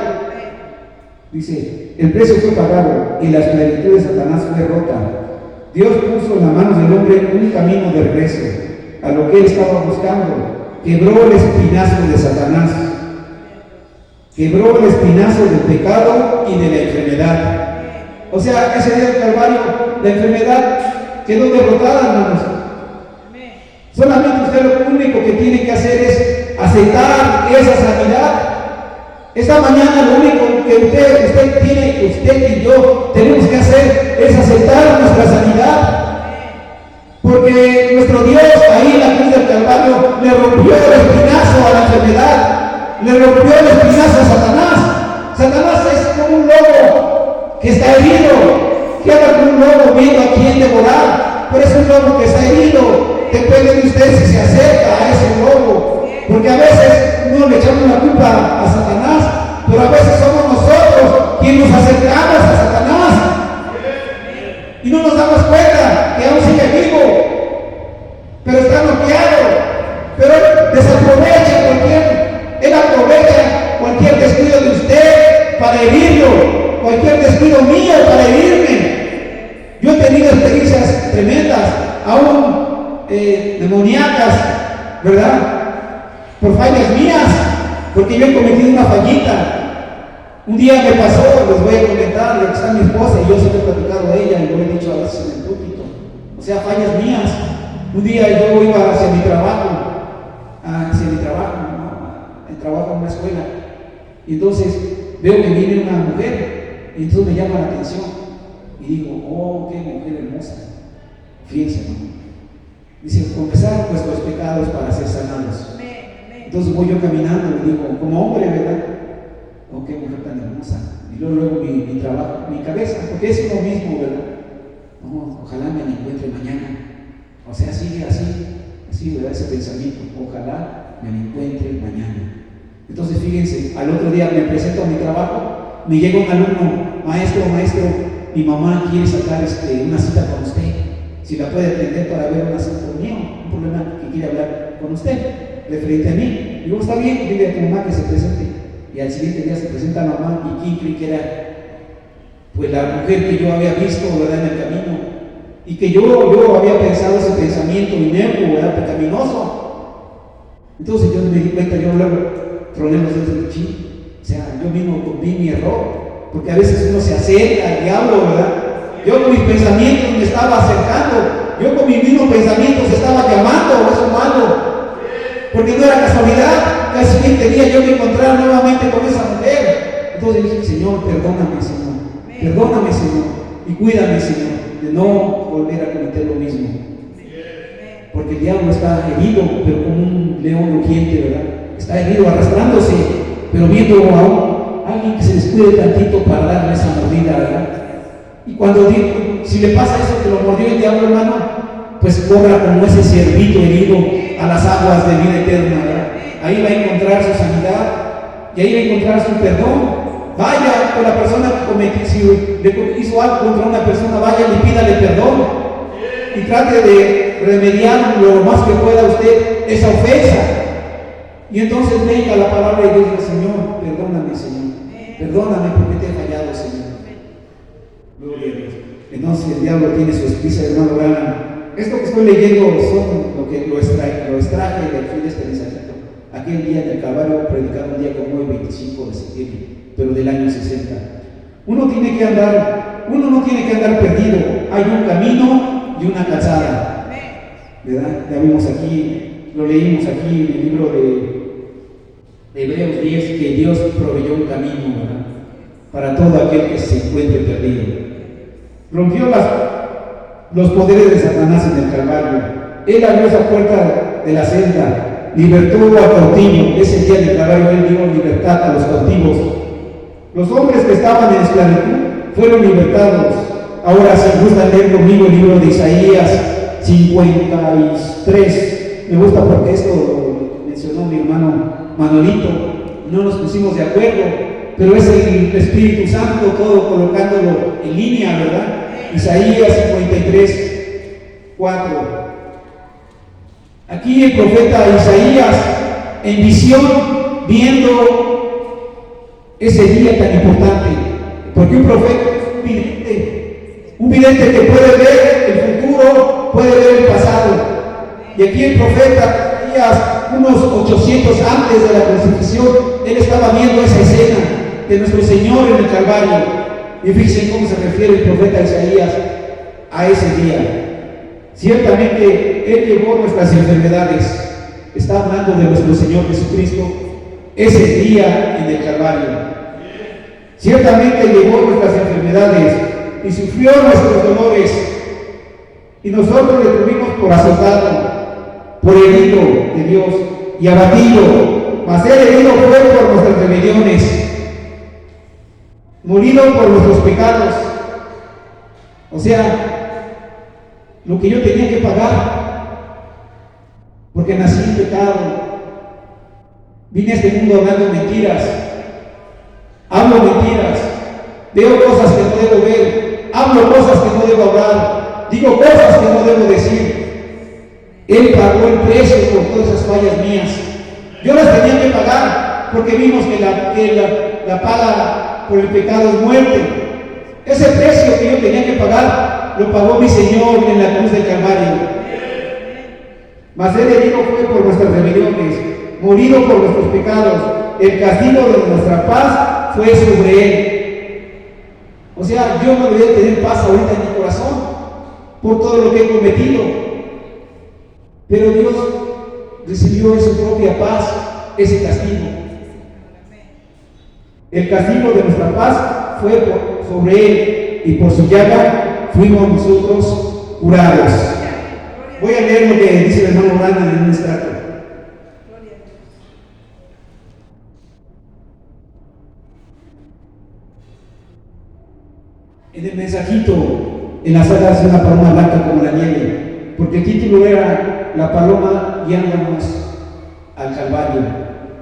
Dice, el precio fue pagado y la esclavitud de Satanás fue rota. Dios puso en las manos del hombre un camino de regreso a lo que él estaba buscando. Quebró el espinazo de Satanás. Quebró el espinazo del pecado y de la enfermedad. O sea, ese día del Calvario, la enfermedad quedó derrotada, hermanos. Solamente usted lo único que tiene que hacer es aceptar esa sanidad. Esta mañana lo único que usted y yo tenemos que hacer es aceptar nuestra sanidad. Porque nuestro Dios ahí en la cruz del Calvario le rompió el espinazo a la enfermedad, le rompió el espinazo a Satanás. Satanás es como un lobo que está herido, que anda como un lobo viendo a quién devorar. Por eso un lobo que está herido, depende de usted si se acerca a ese lobo. Porque a veces no le echamos la culpa a Satanás, pero a veces somos nosotros quienes nos acercamos a Satanás y no nos damos cuenta que aún sigue vivo, pero está bloqueado. Pero él aprovecha cualquier descuido de usted para herirlo, cualquier descuido mío para herirme. Yo he tenido experiencias tremendas, aún demoníacas, ¿verdad? Por fallas mías, porque yo he cometido una fallita. Un día me pasó, les voy a comentar, de que está mi esposa y yo se lo he platicado a ella y lo he dicho a veces en el púlpito. O sea, fallas mías. Un día yo iba hacia mi trabajo, el trabajo en una escuela, y entonces veo que viene una mujer, y entonces me llama la atención, y digo, oh, qué mujer hermosa. Fíjense, ¿no? Dice, confesar vuestros pecados para ser sanados. Entonces voy yo caminando y digo, como hombre, ¿verdad? Oh, qué mujer tan hermosa. Y luego mi trabajo, mi cabeza, porque es lo mismo, ¿verdad? No, ojalá me la encuentre mañana. O sea, sigue así, ¿verdad? Ese pensamiento, ojalá me la encuentre mañana. Entonces, fíjense, al otro día me presento a mi trabajo, me llega un alumno, maestro, mi mamá quiere sacar una cita con usted. Si la puede atender para ver una cita conmigo, un problema que quiere hablar con usted. Referente a mí. Digo, está bien, dile a tu mamá que se presente. Y al siguiente día se presenta mamá, y quién cree que era, pues la mujer que yo había visto, ¿verdad?, en el camino, y que yo había pensado ese pensamiento inerme, ¿verdad?, pecaminoso. Entonces yo me di cuenta, yo luego troné los dedos del chino. O sea, yo mismo vi mi error, porque a veces uno se acerca al diablo, ¿verdad? Yo con mis pensamientos me estaba acercando, yo con mis mismos pensamientos estaba llamando, eso es malo. Porque no era casualidad que al siguiente día yo me encontrara nuevamente con esa mujer. Entonces dije, Señor, perdóname, Señor, y cuídame, Señor, de no volver a cometer lo mismo. Porque el diablo está herido, pero como un león rugiente, ¿verdad? Está herido, arrastrándose, pero viendo a alguien que se descuide tantito para darle esa mordida, ¿verdad? Y cuando digo, si le pasa eso que lo mordió el diablo, hermano, pues corra como ese ciervito herido a las aguas de vida eterna, ¿verdad? Ahí va a encontrar su sanidad y ahí va a encontrar su perdón. Vaya con la persona que cometió, si le hizo algo contra una persona, vaya y pídale perdón y trate de remediar lo más que pueda usted esa ofensa. Y entonces venga la palabra de Dios, Señor, perdóname porque te he fallado, Señor. Gloria a Dios. Entonces el diablo tiene su explicación, hermano Branham. Esto que estoy leyendo son lo extraje del fin de este mensajito. Aquel día del Calvario, predicado un día como hoy, 25 de septiembre, pero del año 60. Uno no tiene que andar perdido. Hay un camino y una calzada, ¿verdad? Ya vimos aquí, lo leímos aquí en el libro de Hebreos 10, que Dios proveyó un camino, ¿verdad?, para todo aquel que se encuentre perdido. Rompió los poderes de Satanás en el Calvario. Él abrió esa puerta de la celda, libertó al cautivo. Ese día del Calvario Él dio libertad a los cautivos. Los hombres que estaban en esclavitud fueron libertados. Ahora, si gustan leer conmigo el libro de Isaías 53, me gusta porque esto lo mencionó mi hermano Manolito. No nos pusimos de acuerdo, pero es el Espíritu Santo todo colocándolo en línea, ¿verdad? Isaías 53:4. Aquí el profeta Isaías, en visión, viendo ese día tan importante, porque un profeta es un vidente que puede ver el futuro, puede ver el pasado. Y aquí el profeta Isaías, unos 800 antes de la crucifixión, él estaba viendo esa escena de nuestro Señor en el Calvario. Y fíjense cómo se refiere el profeta Isaías a ese día. Ciertamente Él llevó nuestras enfermedades. Está hablando de nuestro Señor Jesucristo ese día en el Calvario. Ciertamente llevó nuestras enfermedades y sufrió nuestros dolores, y nosotros le tuvimos por azotado, por herido de Dios y abatido, mas Él herido fue por nuestras rebeliones, morido por nuestros pecados. O sea, lo que yo tenía que pagar, porque nací en pecado, vine a este mundo hablando mentiras, hablo mentiras, veo cosas que no debo ver, hablo cosas que no debo hablar, digo cosas que no debo decir. Él pagó el precio por todas esas fallas mías. Yo las tenía que pagar, porque vimos que la paga por el pecado es muerte. Ese precio que yo tenía que pagar lo pagó mi Señor en la cruz del Calvario. Mas Él herido fue por nuestras rebeliones, morido por nuestros pecados. El castigo de nuestra paz fue sobre Él. O sea, yo no debería tener paz ahorita en mi corazón por todo lo que he cometido, pero Dios recibió en su propia paz ese castigo. El castigo de nuestra paz fue sobre Él, y por su llaga fuimos nosotros curados. Voy a leer lo que dice el hermano Brandon en un extracto. En el mensajito, en la sala hace una paloma blanca como la nieve, porque el título era La paloma guiándonos al Calvario.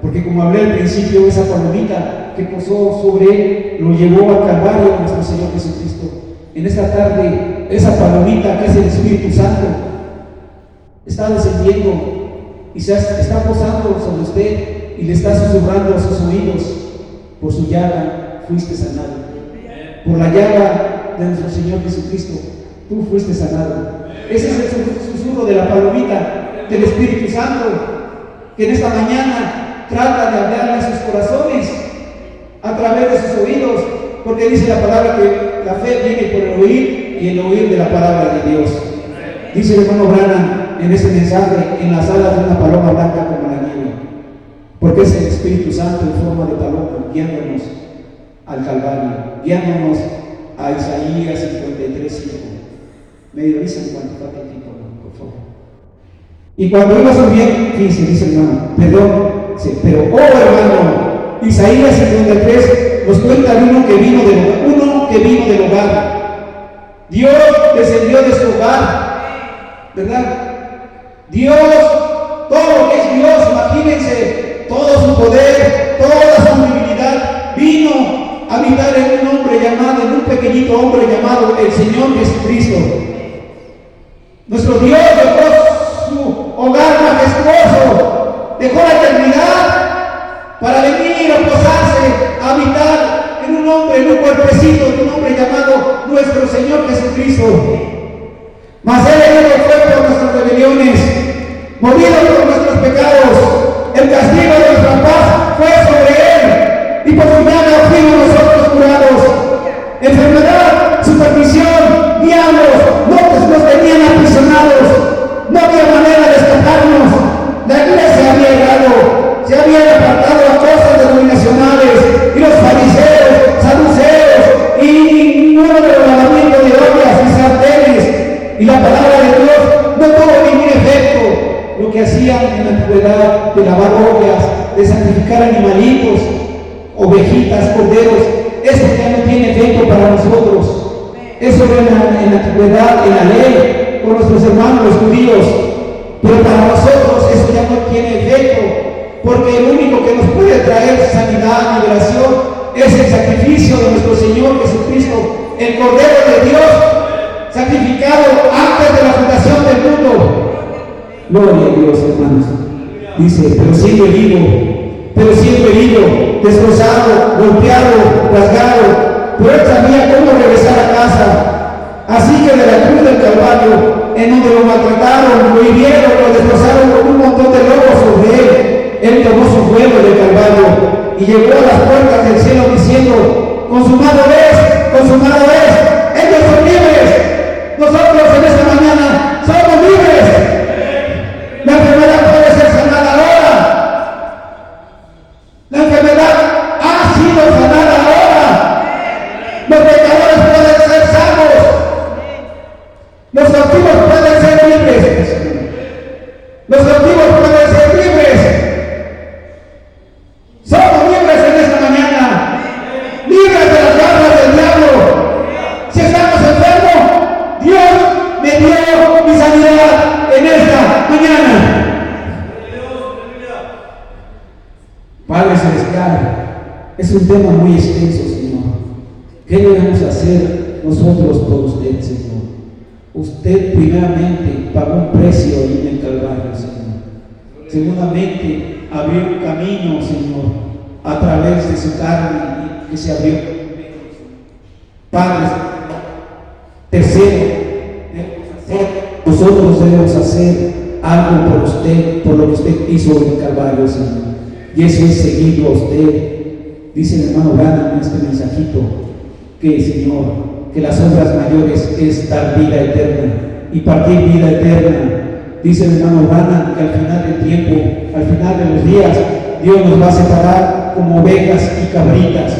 Porque como hablé al principio, esa palomita que posó sobre Él lo llevó al Calvario nuestro Señor Jesucristo. En esta tarde, esa palomita que es el Espíritu Santo está descendiendo y está posando sobre usted y le está susurrando a sus oídos: por su llaga fuiste sanado. Por la llaga de nuestro Señor Jesucristo, tú fuiste sanado. Ese es el susurro de la palomita del Espíritu Santo, que en esta mañana trata de hablarle a sus corazones a través de sus oídos, porque dice la palabra que la fe viene por el oír y el oír de la palabra de Dios. Dice el hermano Branham en ese mensaje: en las alas de una paloma blanca como la nieve, porque es el Espíritu Santo en forma de paloma guiándonos al Calvario, guiándonos a Isaías 53:5. Me avisan cuando falta el tiempo, por favor. Y cuando iba subiendo, 15, dice el hermano, perdón, pero hermano, Isaías 53 nos cuenta de uno que vino del hogar. Dios descendió de su hogar, ¿verdad? Dios, todo lo que es Dios, imagínense, todo su poder, toda su divinidad, vino a habitar en en un pequeñito hombre llamado el Señor Jesucristo. Nuestro Dios dejó su hogar majestuoso, dejó la eternidad para venir a posarse, a habitar en un hombre, en un cuerpecito de un hombre llamado nuestro Señor Jesucristo. Mas Él herido fue por nuestras rebeliones, morido por nuestros pecados. El castigo de nuestra paz fue sobre Él, y por su llaga fuimos nosotros curados. Enfermedad, superstición, diablos, nos tenían aprisionados. No había manera de escaparnos. La iglesia había errado, se habían apartado a cosas denominacionales, y los fariseos, saduceos, y ninguno de los lavamientos de ollas y sartenes, y la palabra de Dios no tuvo ningún efecto. Lo que hacían en la antigüedad de lavar ollas, de sacrificar animalitos, ovejitas, corderos, eso ya no tiene efecto para nosotros. Eso era en la antigüedad, en la ley, con nuestros hermanos los judíos, pero para nosotros eso ya no tiene efecto, porque el único que nos puede traer sanidad, liberación, es el sacrificio de nuestro Señor Jesucristo, el Cordero de Dios, justificado antes de la fundación del mundo. Gloria a Dios, hermanos. Dice, pero siendo herido, destrozado, golpeado, rasgado, pero él sabía cómo regresar a casa. Así que de la cruz del Calvario, en donde lo maltrataron, lo hirieron, lo destrozaron con un montón de lobos sobre él tomó su vuelo del Calvario y llegó a las puertas del cielo diciendo, consumado es, ellos son libres. Nosotros en esta mañana somos libres. La enfermedad puede ser sanada ahora. La enfermedad ha sido sanada ahora. Los pecadores pueden ser salvos. Los cautivos pueden ser libres. Los cautivos pueden ser libres. Somos libres en esta mañana. Libres de las garras del diablo. Si estamos enfermos, Dios me dio mi sanidad en esta mañana. Padre Celestial, es un tema muy extenso, Señor. ¿Qué debemos hacer nosotros por usted, Señor? Usted primeramente pagó un precio ahí en el Calvario, Señor. Seguramente abrió un camino, Señor, a través de su carne que se abrió. Padre, tercero, nosotros debemos hacer algo por usted, por lo que usted hizo en el Calvario, Señor. Y eso es seguirlo a usted. Dice el hermano Branham en este mensajito que, Señor, que las obras mayores es dar vida eterna y partir vida eterna. Dice el hermano Branham que al final del tiempo, al final de los días, Dios nos va a separar como ovejas y cabritas,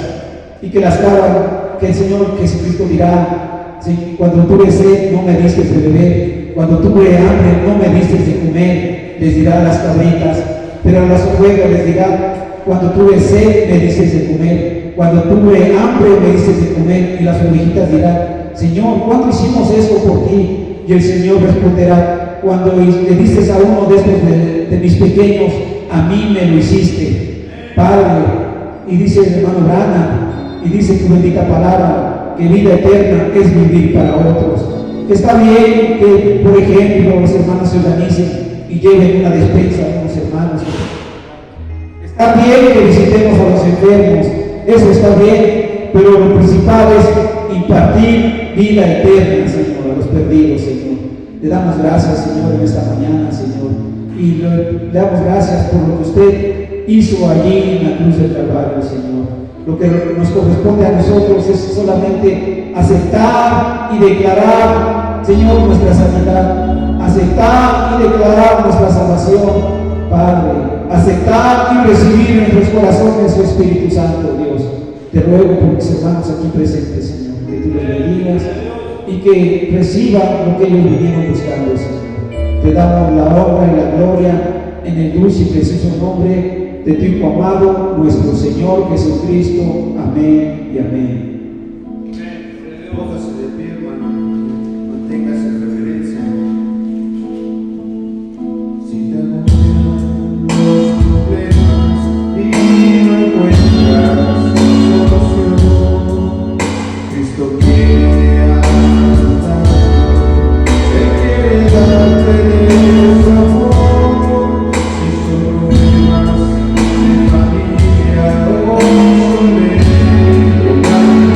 y que las cabras, que el Señor Jesucristo dirá, ¿sí? Cuando tuve sed no me diste de beber, cuando tuve hambre no me diste de comer, les dirá a las cabritas, pero a las ovejas les dirá, cuando tuve sed me diste de comer, cuando tuve hambre me diste de comer, y las ovejitas dirán, Señor, ¿cuándo hicimos esto por ti? Y el Señor responderá, cuando le diste a uno de estos de mis pequeños, a mí me lo hiciste, Padre. Y dice el hermano Branham, y dice tu bendita palabra, que vida eterna es vivir para otros. Está bien que, por ejemplo, los hermanos se organicen y lleven una despensa a los hermanos. Está bien que visitemos a los enfermos, eso está bien, pero lo principal es impartir vida eterna, Señor, a los perdidos, Señor. Le damos gracias, Señor, en esta mañana, Señor, y le damos gracias por lo que usted hizo allí en la cruz del Calvario, Señor. Lo que nos corresponde a nosotros es solamente aceptar y declarar, Señor, nuestra sanidad, aceptar y declarar nuestra salvación, Padre, aceptar y recibir en nuestros corazones su Espíritu Santo, Dios. Te ruego por mis hermanos aquí presentes, Señor, que tú los bendigas y que reciban lo que ellos vinieron buscando, Señor. Te damos la honra y la gloria en el dulce y precioso nombre de tu Hijo amado, nuestro Señor Jesucristo. Amén y amén. Póngase de pie, hermano. Manténgase en reverencia. Si te gobiernan los problemas y no encuentras solución, Cristo quiere ayudar. Él quiere darte de su amor. Si son problemas de familia o de hogar,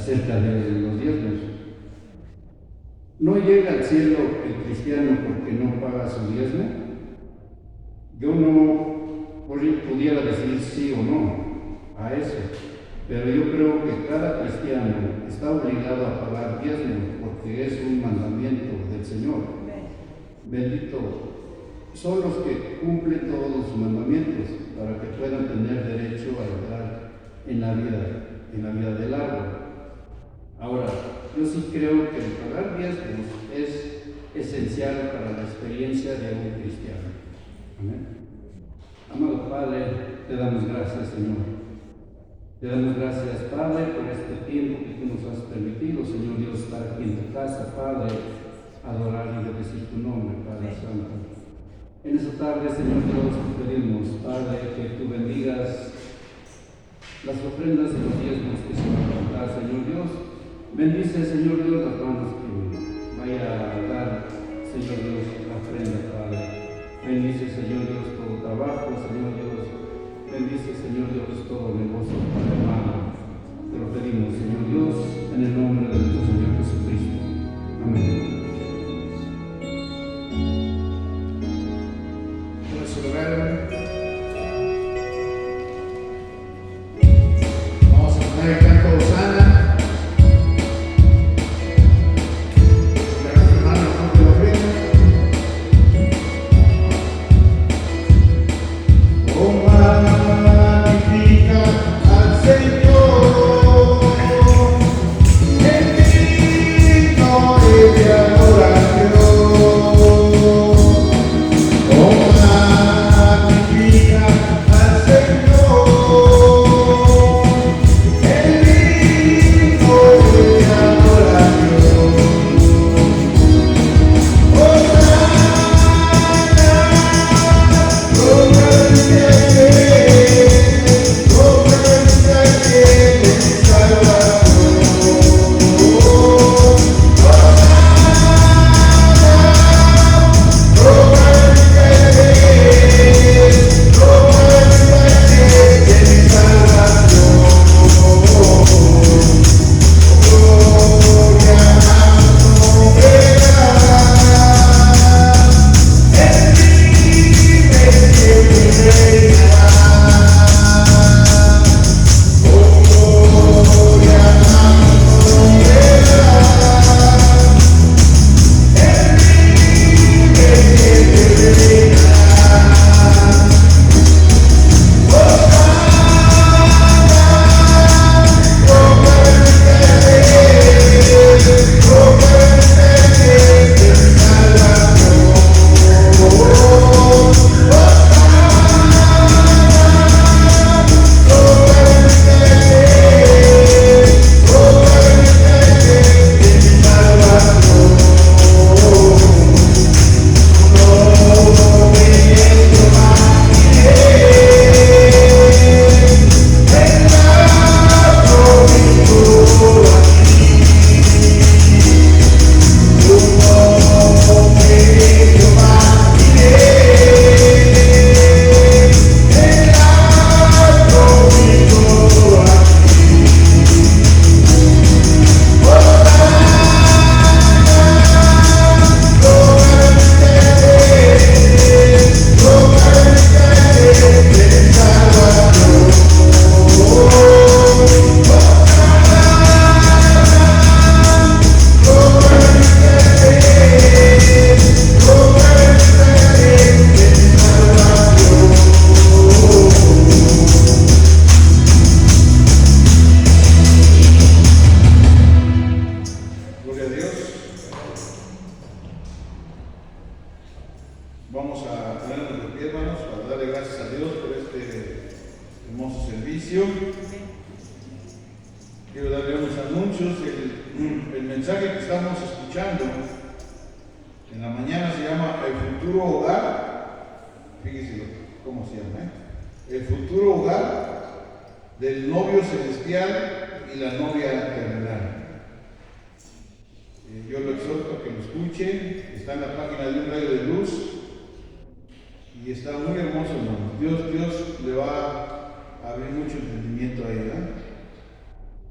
acerca de los diezmos. ¿No llega al cielo el cristiano porque no paga su diezmo? Yo no pudiera decir sí o no a eso, pero yo creo que cada cristiano está obligado a pagar diezmo porque es un mandamiento del Señor. Bendito son los que cumplen todos los mandamientos para que puedan tener derecho a entrar en la vida del árbol. Ahora, yo sí creo que el pagar diezmos es esencial para la experiencia de un cristiano. Amén. Amado Padre, te damos gracias, Señor. Te damos gracias, Padre, por este tiempo que tú nos has permitido, Señor Dios, estar aquí en tu casa, Padre, adorar y bendecir tu nombre, Padre Santo. En esta tarde, Señor Dios, te pedimos, Padre, que tú bendigas las ofrendas y los diezmos que se van a contar, Señor Dios. Bendice, Señor Dios, las manos que vaya a dar, Señor Dios, la ofrenda, Padre. Bendice, Señor Dios, todo trabajo, Señor Dios. Bendice, Señor Dios, todo negocio, Padre amado. Te lo pedimos, Señor Dios, en el nombre de nuestro Señor Jesucristo. Amén. Por su lugar, vamos a poner el canto Osana. Vamos a ponernos de pie, hermanos, para darle gracias a Dios por este hermoso servicio. Quiero darle unos anuncios. El mensaje que estamos escuchando en la mañana se llama El futuro hogar. Fíjense cómo se llama, El futuro hogar del novio celestial y la novia terrenal. Yo lo exhorto a que lo escuchen. Está en la página de Un Rayo de Luz. Y está muy hermoso, hermano. Dios le va a abrir mucho entendimiento ahí, ¿verdad?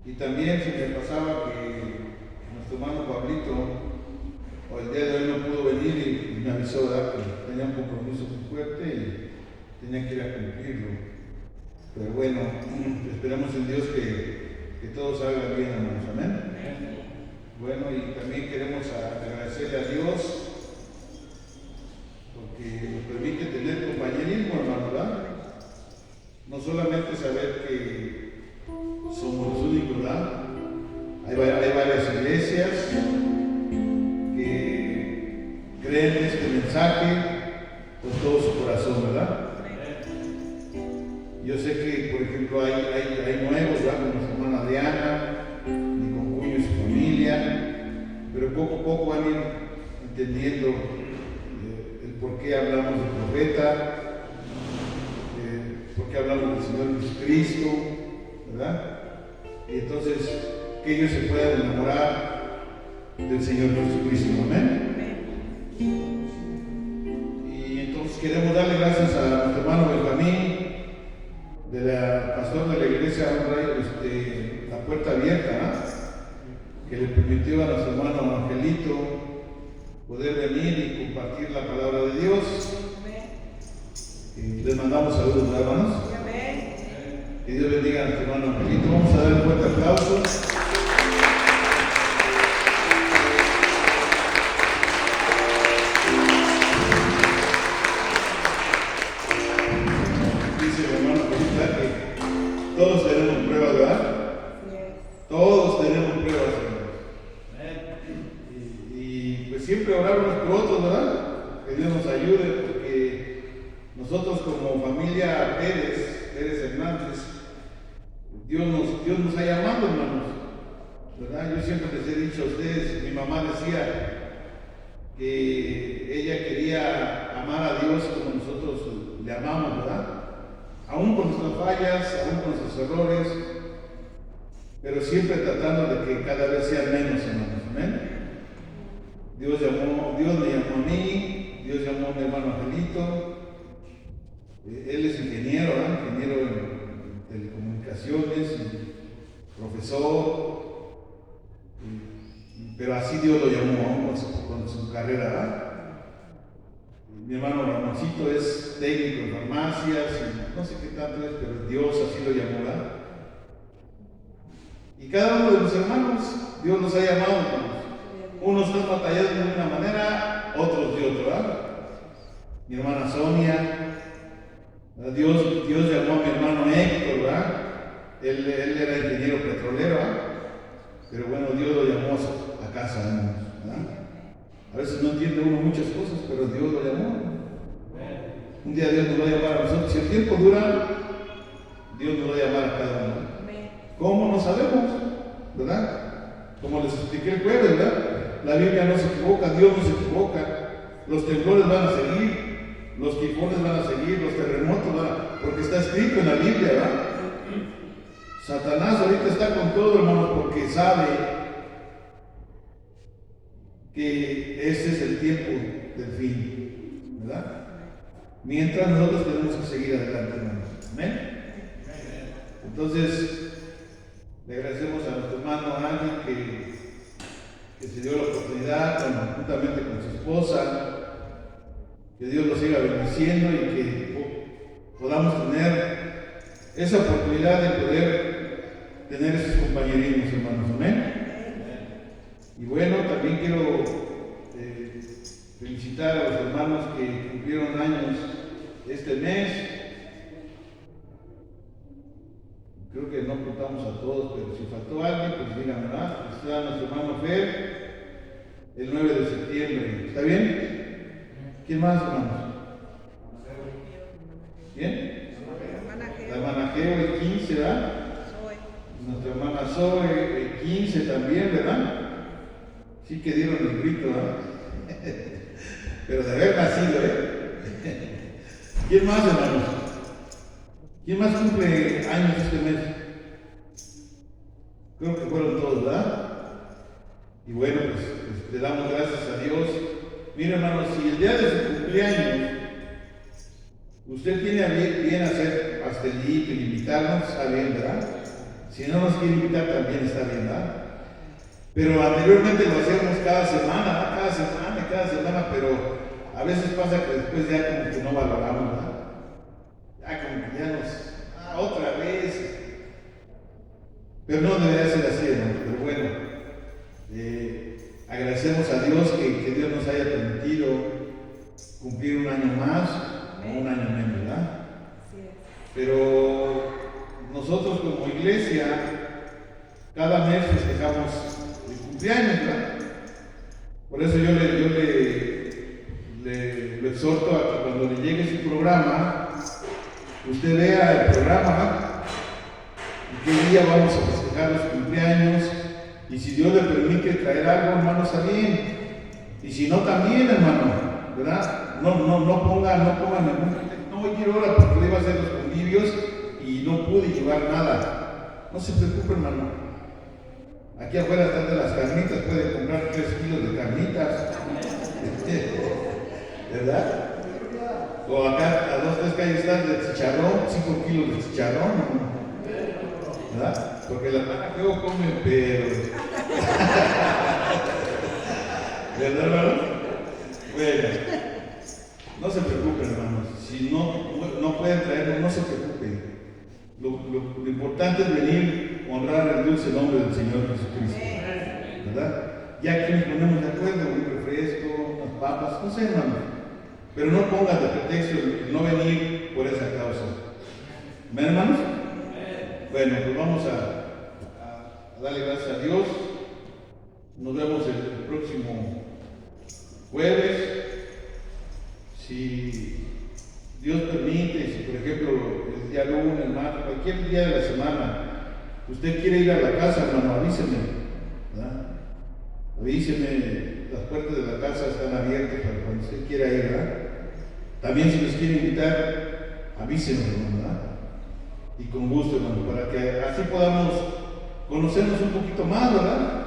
Y también se me pasaba que nuestro hermano Pablito, o el día de hoy no pudo venir y me avisó, ¿verdad?, que tenía un compromiso muy fuerte y tenía que ir a cumplirlo. Pero bueno, esperamos en Dios que todo salga bien, hermanos. Amén. Bueno, y también queremos agradecerle a Dios porque nos permite tener compañerismo, hermano, ¿verdad? No solamente saber que somos los únicos, ¿verdad? Hay varias iglesias que creen este mensaje con todo su corazón, ¿verdad? Yo sé que, por ejemplo, hay nuevos, ¿verdad?, como nuestra hermana Adriana, mi concuño y su familia, pero poco a poco van a ir entendiendo el por qué hablamos del profeta, por qué hablamos del Señor Jesucristo, ¿verdad? Y entonces, que ellos se puedan enamorar del Señor Jesucristo, amén. Y entonces queremos darle gracias a nuestro hermano Benjamín, pastor de la iglesia La Puerta Abierta, ¿no?, que le permitió a nuestro hermano Angelito poder venir y compartir la palabra de Dios. Y les mandamos saludos, hermanos. Que Dios bendiga a nuestro hermano Angelito. Vamos a darle un fuerte aplauso. Dice el hermano Angelito que todos tenemos pruebas, ¿verdad? Todos tenemos pruebas, hermanos. Y pues siempre orar unos por otros, ¿verdad? Que Dios nos ayude, porque nosotros como familia Pérez Hernández, Dios nos ha llamado, hermanos, ¿verdad? Yo siempre les he dicho a ustedes, mi mamá decía que ella quería amar a Dios como nosotros le amamos, ¿verdad? Aún con nuestras fallas, aún con nuestros errores, pero siempre tratando de que cada vez sean menos, hermanos. Amén. Dios me llamó a mí, Dios llamó a mi hermano Angelito. Él es ingeniero, ¿verdad? Ingeniero en telecomunicaciones, profesor, pero así Dios lo llamó aún con su carrera, ¿verdad? Mi hermano Ramoncito es técnico en farmacias, y no sé qué tanto es, pero Dios así lo llamó, ¿verdad? Y cada uno de los hermanos, Dios los ha llamado, hermanos. Unos están batallando de una manera, otros de otra, ¿verdad? Mi hermana Sonia, Dios llamó a mi hermano Héctor, ¿verdad? Él era ingeniero petrolero, ¿verdad? Pero bueno, Dios lo llamó a casa, ¿verdad? A veces no entiende uno muchas cosas, pero Dios lo llamó. Un día Dios nos va a llamar a nosotros. Si el tiempo dura, Dios nos va a llamar a cada uno. ¿Cómo? No sabemos, ¿verdad? Como les expliqué el jueves, ¿verdad? La Biblia no se equivoca, Dios no se equivoca. Los temblores van a seguir, los tifones van a seguir, los terremotos van a... porque está escrito en la Biblia, ¿verdad? Satanás ahorita está con todo, hermanos, porque sabe que ese es el tiempo del fin, ¿verdad? Mientras nosotros tenemos que seguir adelante, hermanos. Amén. Entonces, le agradecemos a nuestro hermano Ángel que se dio la oportunidad, juntamente con su esposa, que Dios los siga bendiciendo y que podamos tener esa oportunidad de poder tener esos compañerismos, hermanos. Amén. Y bueno, también quiero felicitar a los hermanos que cumplieron años este mes. Creo que no contamos a todos, pero si faltó alguien, pues díganme, ¿verdad? Está nuestro hermano Fer, el 9 de septiembre. ¿Está bien? ¿Quién más, hermanos? ¿Quién? La hermana Geo, el 15, ¿verdad? Nuestra hermana Zoe, el 15 también, ¿verdad? Sí que dieron el grito, ¿verdad? Pero de haber nacido, ¿eh? ¿Quién más, hermanos? ¿Quién más cumple años este mes? Creo que fueron todos, ¿verdad? Y bueno, pues le damos gracias a Dios. Mira, hermanos, si el día de su cumpleaños usted tiene bien hacer pastelito y invitarnos, está bien, ¿verdad? Si no nos quiere invitar también está bien, ¿verdad? Pero anteriormente lo hacíamos cada semana, pero a veces pasa que después ya como que no valoramos, ¿verdad? Ya como que ya otra vez. Pero no debería ser así, hermano. Pero bueno, agradecemos a Dios que Dios nos haya permitido cumplir un año más o un año menos, ¿verdad? Pero nosotros como iglesia, cada mes festejamos el cumpleaños, ¿verdad? Por eso yo le exhorto a que cuando le llegue su programa, usted vea el programa, ¿verdad? Y qué día vamos a festejar los cumpleaños, y si Dios le permite traer algo, hermano, está bien, y si no, también, hermano, ¿verdad? No pongan no quiero ahora porque le iba a hacer los convivios y no pude llevar nada. No se preocupe, hermano. Aquí afuera están de las carnitas, puede comprar 3 kilos de carnitas, ¿verdad? O acá a 2-3 calles están de chicharrón, 5 kilos de chicharrón, ¿verdad? Porque la pana que come, pero ¿verdad, hermano? Bueno, no se preocupen, hermanos. Si no pueden traerlo, no se preocupen. Lo importante es venir a honrar el dulce nombre del Señor Jesucristo, ¿verdad? Ya aquí nos ponemos de acuerdo, un refresco, unas papas, no sé, hermano. Pero no pongas de pretexto el no venir por esa causa. ¿Ven, hermanos? Bueno, pues vamos a darle gracias a Dios. Nos vemos el próximo jueves. Si Dios permite, si por ejemplo el día lunes, martes, cualquier día de la semana, usted quiere ir a la casa, hermano, avíseme, ¿verdad? Avíseme, las puertas de la casa están abiertas para cuando usted quiera ir, ¿verdad? También si nos quiere invitar, avíseme, hermano, ¿verdad? Y con gusto, hermano, para que así podamos conocernos un poquito más, ¿verdad?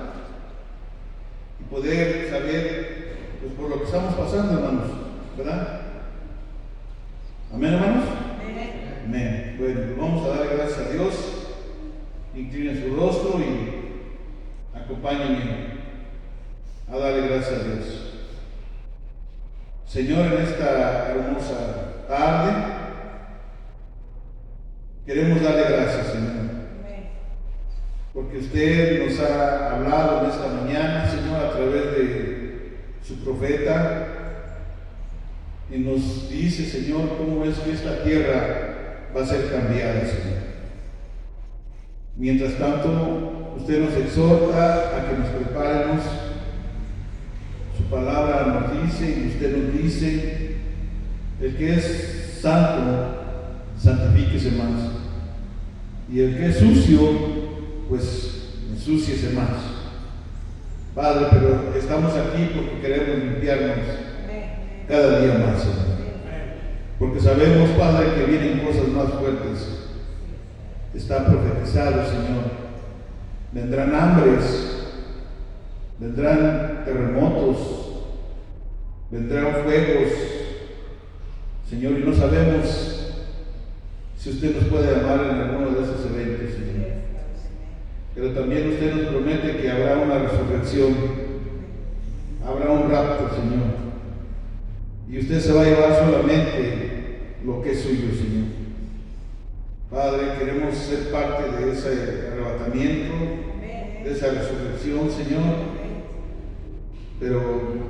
Y poder saber, pues, por lo que estamos pasando, hermanos, ¿verdad? ¿Amén, hermanos? Amén. Bueno, pues vamos a dar gracias a Dios. Inclinen su rostro y acompáñenme a darle gracias a Dios. Señor, en esta hermosa tarde, queremos darle gracias, Señor, porque usted nos ha hablado en esta mañana, Señor, a través de su profeta, y nos dice, Señor, cómo es que esta tierra va a ser cambiada, Señor. Mientras tanto, usted nos exhorta a que nos preparemos. Su palabra nos dice, y usted nos dice, el que es santo, santifíquese más. Y el que es sucio, pues ensúciese más. Padre, pero estamos aquí porque queremos limpiarnos cada día más, Señor. Porque sabemos, Padre, que vienen cosas más fuertes. Está profetizado, Señor. Vendrán hambres, vendrán terremotos, vendrán fuegos, Señor, y no sabemos si usted nos puede llamar en alguno de esos eventos, Señor. Pero también usted nos promete que habrá una resurrección, habrá un rapto, Señor. Y usted se va a llevar solamente lo que es suyo, Señor. Padre, queremos ser parte de ese arrebatamiento, de esa resurrección, Señor. Pero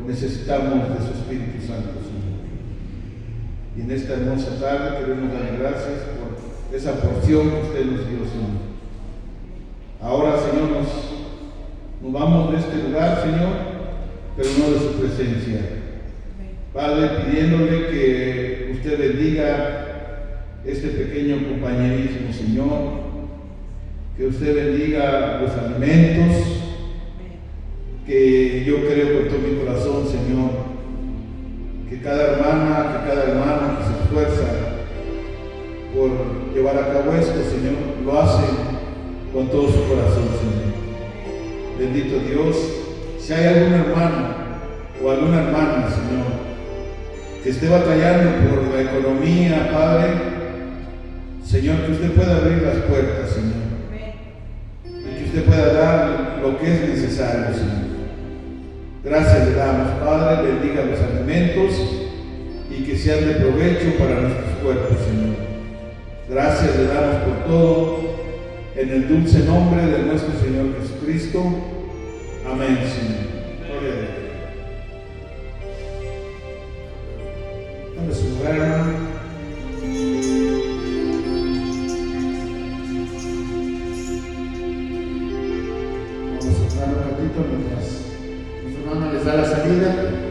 necesitamos de su Espíritu Santo, Señor. Y en esta hermosa tarde queremos darle gracias por esa porción que usted nos dio, Señor. Ahora, Señor, nos vamos de este lugar, Señor, pero no de su presencia. Padre, pidiéndole que usted bendiga este pequeño compañerismo, Señor, que usted bendiga los alimentos, que yo creo con todo mi corazón, Señor, que cada hermana, que cada hermano que se esfuerza por llevar a cabo esto, Señor, lo hace con todo su corazón, Señor. Bendito Dios, si hay algún hermano o alguna hermana, Señor, que esté batallando por la economía, Padre, Señor, que usted pueda abrir las puertas, Señor. usted pueda dar lo que es necesario, Señor. Gracias le damos, Padre, bendiga los alimentos y que sean de provecho para nuestros cuerpos, Señor. Gracias le damos por todo, en el dulce nombre de nuestro Señor Jesucristo. Amén, Señor. Gloria a Dios. Tome su lugar, hermano. Vamos a estar un ratito mientras nuestro hermano les da la salida.